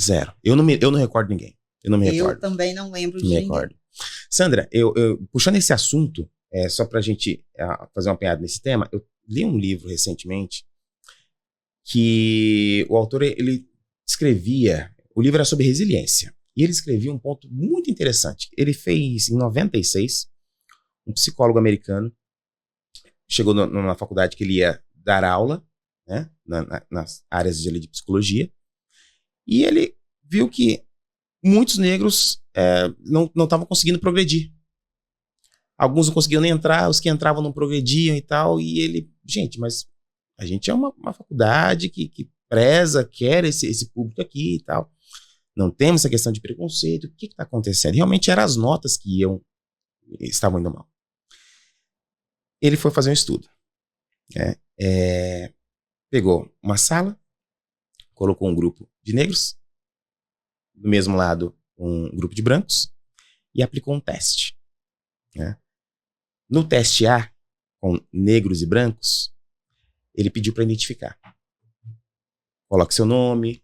Zero. Eu não recordo ninguém. Eu não me recordo. Eu também não lembro de Não me ninguém. recordo. Sandra, eu puxando esse assunto, só pra gente fazer uma piada nesse tema, eu li um livro recentemente que o autor, ele escrevia, o livro era sobre resiliência, e ele escrevia um ponto muito interessante. Ele fez, em 96, um psicólogo americano, chegou na faculdade que ele ia dar aula, né, nas áreas de psicologia, e ele viu que muitos negros não estavam conseguindo progredir. Alguns não conseguiam nem entrar, os que entravam não progrediam e tal, e ele, gente, mas a gente é uma faculdade que preza, quer esse público aqui e tal. Não temos essa questão de preconceito, o que está acontecendo? Realmente eram as notas que estavam indo mal. Ele foi fazer um estudo. Pegou uma sala, colocou um grupo de negros, do mesmo lado um grupo de brancos, e aplicou um teste. No teste A, com negros e brancos, ele pediu para identificar. Coloque seu nome,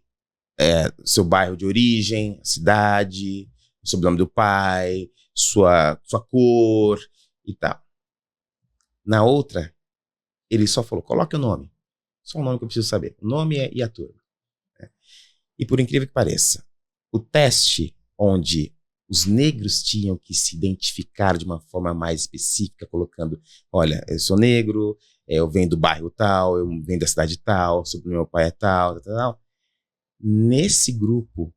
seu bairro de origem, cidade, o sobrenome do pai, sua cor e tal. Na outra, ele só falou, coloque o nome. Só o nome que eu preciso saber. O nome e a turma. E por incrível que pareça, o teste onde os negros tinham que se identificar de uma forma mais específica, colocando, olha, eu sou negro, eu venho do bairro tal, eu venho da cidade tal, sobre meu pai é tal, tal. Nesse grupo,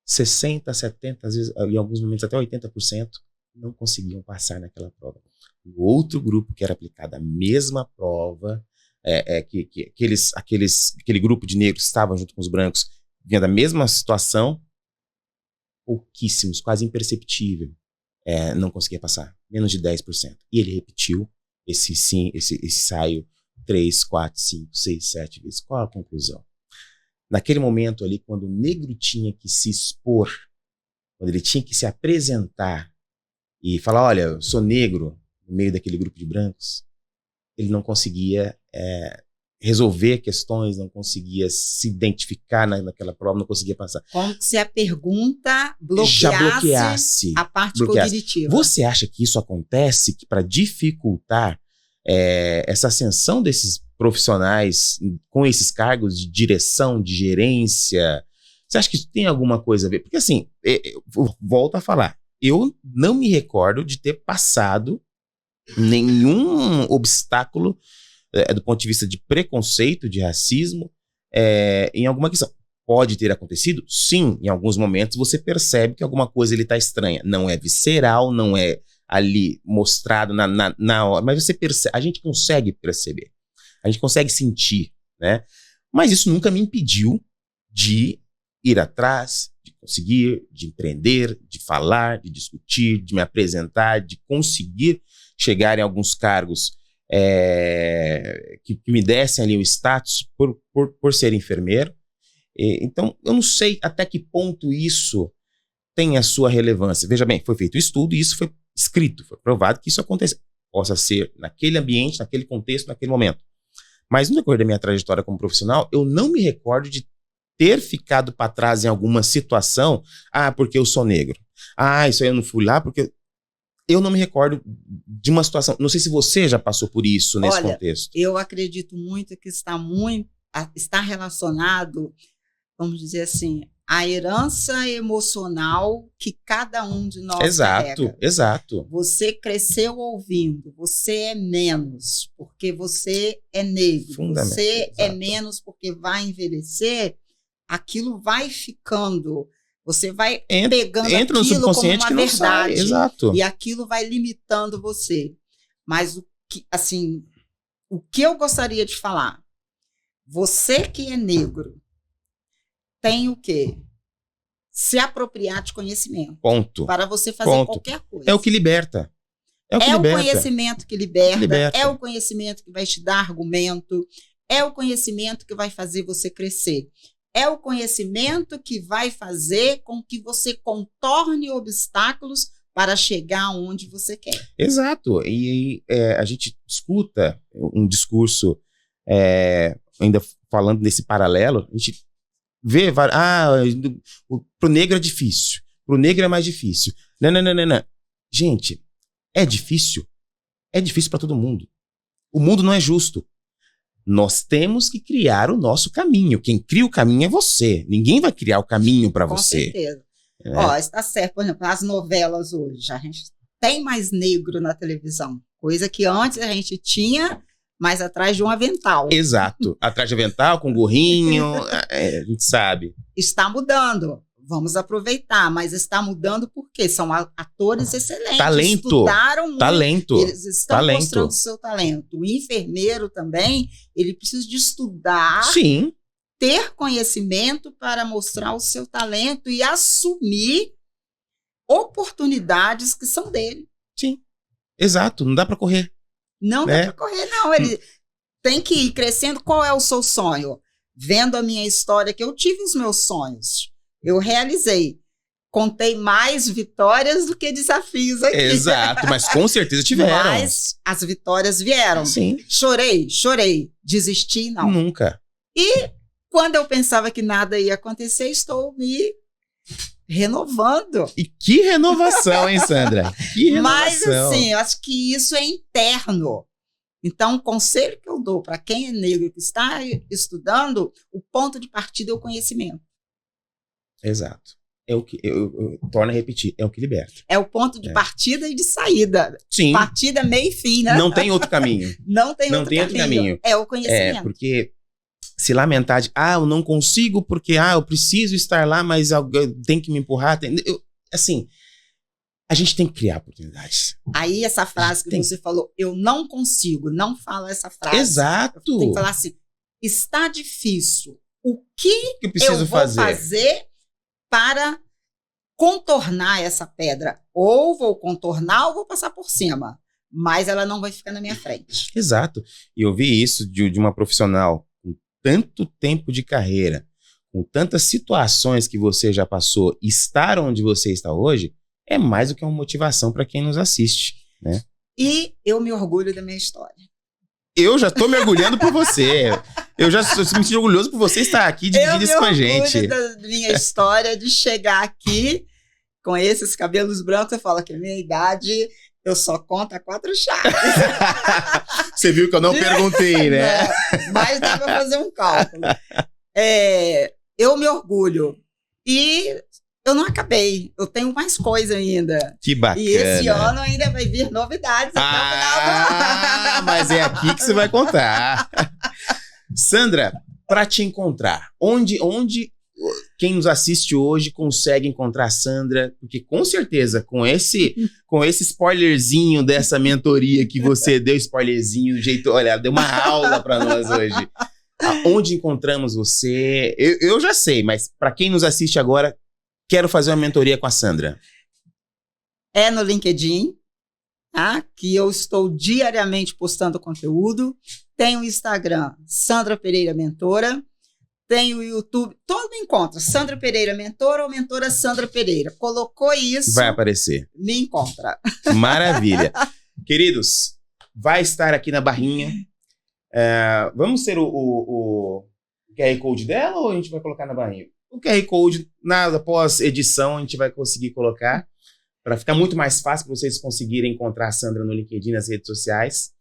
60%, 70%, às vezes, em alguns momentos até 80%, não conseguiam passar naquela prova. O outro grupo que era aplicada a mesma prova, aquele grupo de negros que estavam junto com os brancos, vinha da mesma situação, pouquíssimos, quase imperceptível, não conseguia passar, menos de 10%. E ele repetiu esse ensaio 3, 4, 5, 6, 7 vezes. Qual a conclusão? Naquele momento ali, quando o negro tinha que se expor, quando ele tinha que se apresentar e falar, olha, eu sou negro, no meio daquele grupo de brancos, ele não conseguia resolver questões, não conseguia se identificar naquela prova, não conseguia passar. Como se a pergunta já bloqueasse a parte cognitiva. Você acha que isso acontece para dificultar essa ascensão desses profissionais com esses cargos de direção, de gerência? Você acha que isso tem alguma coisa a ver? Porque assim, eu volto a falar, eu não me recordo de ter passado nenhum obstáculo do ponto de vista de preconceito, de racismo, em alguma questão. Pode ter acontecido? Sim, em alguns momentos você percebe que alguma coisa está estranha. Não é visceral, não é ali mostrado na hora, mas você percebe, a gente consegue perceber, a gente consegue sentir, né? Mas isso nunca me impediu de ir atrás, de conseguir, de empreender, de falar, de discutir, de me apresentar, de conseguir chegar em alguns cargos que me dessem ali o status por ser enfermeiro. Então, eu não sei até que ponto isso tem a sua relevância. Veja bem, foi feito um estudo e isso foi escrito, foi provado que isso possa ser naquele ambiente, naquele contexto, naquele momento. Mas no decorrer da minha trajetória como profissional, eu não me recordo de ter ficado para trás em alguma situação, porque eu sou negro. Isso aí eu não fui lá porque... Eu não me recordo de uma situação. Não sei se você já passou por isso nesse contexto. Eu acredito muito que está relacionado, vamos dizer assim, à herança emocional que cada um de nós carrega. Exato. Você cresceu ouvindo, você é menos porque você é negro. Você é menos porque vai envelhecer, aquilo vai ficando... Você vai pegando entra aquilo no como uma que não verdade. Sai, exato. E aquilo vai limitando você. Mas o que eu gostaria de falar? Você que é negro, tem o quê? se apropriar de conhecimento. Ponto. Para você fazer Ponto. qualquer coisa. É o que liberta. É o que É o liberta. conhecimento que liberta, Liberta. é o conhecimento que vai te dar argumento, é o conhecimento que vai fazer você crescer. É o conhecimento que vai fazer com que você contorne obstáculos para chegar onde você quer. Exato. E a gente escuta um discurso, ainda falando nesse paralelo, a gente vê, pro negro é difícil, pro negro é mais difícil. Não. Gente, é difícil para todo mundo. O mundo não é justo. Nós temos que criar o nosso caminho. Quem cria o caminho é você. Ninguém vai criar o caminho para você. Com certeza. É. Ó, está certo, por exemplo, as novelas hoje, a gente tem mais negro na televisão, coisa que antes a gente tinha mais atrás de um avental. Exato. Atrás de avental, com gorrinho, a gente sabe. Está mudando, vamos aproveitar, mas está mudando porque são atores excelentes. Talento. Estudaram muito. Talento. Eles estão mostrando seu talento. O enfermeiro também, ele precisa de estudar, Sim. ter conhecimento para mostrar o seu talento e assumir oportunidades que são dele. Sim. Exato. Não dá para correr. Não Né? dá para correr, não. Ele tem que ir crescendo. Qual é o seu sonho? Vendo a minha história, que eu tive os meus sonhos. Eu realizei. Contei mais vitórias do que desafios aqui. Exato. Mas com certeza tiveram. Mas as vitórias vieram. Sim. Chorei. Desisti, não. Nunca. E quando eu pensava que nada ia acontecer, estou me renovando. E que renovação, hein, Sandra? Que renovação. Mas, assim, eu acho que isso é interno. Então, o conselho que eu dou para quem é negro que está estudando, o ponto de partida é o conhecimento. Exato. É o que eu torno a repetir, é o que liberta. É o ponto de partida e de saída. Sim. Partida, meio e fim, né? Não tem outro caminho. Não tem outro caminho. É o conhecimento. Porque se lamentar de, eu não consigo porque, eu preciso estar lá, mas alguém tem que me empurrar. Assim, a gente tem que criar oportunidades. Aí essa frase que você falou, eu não consigo, não fala essa frase. Exato. Tem que falar assim, está difícil. O que eu preciso eu vou fazer para contornar essa pedra? Ou vou contornar ou vou passar por cima. Mas ela não vai ficar na minha frente. Exato. E eu vi isso de uma profissional com tanto tempo de carreira, com tantas situações que você já passou, estar onde você está hoje, é mais do que uma motivação para quem nos assiste, né? E eu me orgulho da minha história. Eu já estou me orgulhando por você. Eu já me sinto orgulhoso por você estar aqui dividindo isso com a gente. Eu me orgulho da minha história de chegar aqui com esses cabelos brancos. Eu falo que a minha idade, eu só conto a 4 chaves. Você viu que eu não perguntei, né? Não, mas dá para fazer um cálculo. Eu me orgulho. E eu não acabei. Eu tenho mais coisa ainda. Que bacana. E esse ano ainda vai vir novidades até o final do ano. Mas é aqui que você vai contar. Sandra, para te encontrar, onde quem nos assiste hoje consegue encontrar a Sandra? Porque com certeza, com esse spoilerzinho dessa mentoria que você deu, spoilerzinho, do jeito, olha, deu uma aula para nós hoje. Onde encontramos você? Eu já sei, mas para quem nos assiste agora, quero fazer uma mentoria com a Sandra. É no LinkedIn, tá? Que eu estou diariamente postando conteúdo. Tem o Instagram, Sandra Pereira Mentora. Tem o YouTube, todo me encontra. Sandra Pereira Mentora ou Mentora Sandra Pereira. Colocou isso, vai aparecer. Me encontra. Maravilha. Queridos, vai estar aqui na barrinha. Vamos ser o QR Code dela ou a gente vai colocar na barrinha? O QR Code, após edição, a gente vai conseguir colocar para ficar muito mais fácil para vocês conseguirem encontrar a Sandra no LinkedIn, nas redes sociais.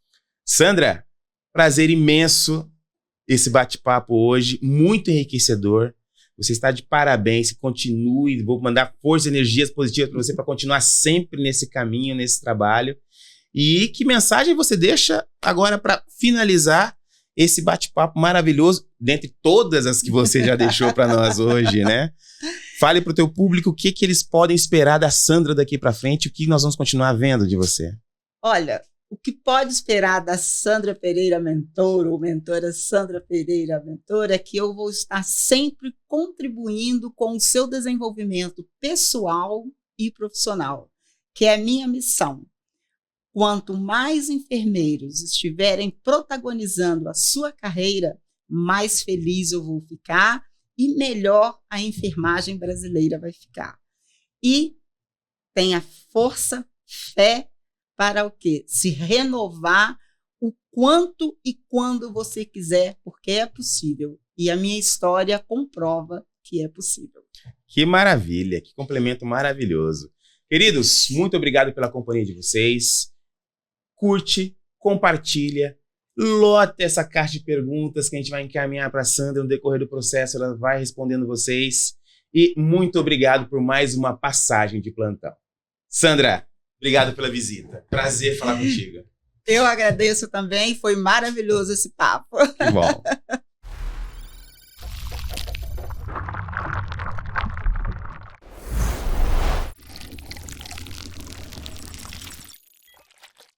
Sandra, prazer imenso esse bate-papo hoje, muito enriquecedor. Você está de parabéns, continue, vou mandar força e energias positivas para você para continuar sempre nesse caminho, nesse trabalho. E que mensagem você deixa agora para finalizar esse bate-papo maravilhoso, dentre todas as que você já deixou para nós hoje, né? Fale para o teu público o que eles podem esperar da Sandra daqui para frente, o que nós vamos continuar vendo de você. Olha, o que pode esperar da Sandra Pereira Mentor, ou mentora Sandra Pereira Mentor, é que eu vou estar sempre contribuindo com o seu desenvolvimento pessoal e profissional, que é a minha missão. Quanto mais enfermeiros estiverem protagonizando a sua carreira, mais feliz eu vou ficar e melhor a enfermagem brasileira vai ficar. E tenha força, fé para o quê? Se renovar o quanto e quando você quiser, porque é possível. E a minha história comprova que é possível. Que maravilha, que complemento maravilhoso. Queridos, muito obrigado pela companhia de vocês. Curte, compartilha, lota essa caixa de perguntas que a gente vai encaminhar para a Sandra no decorrer do processo, ela vai respondendo vocês. E muito obrigado por mais uma passagem de plantão. Sandra, obrigado pela visita. Prazer falar contigo. Eu agradeço também, foi maravilhoso esse papo. Que bom.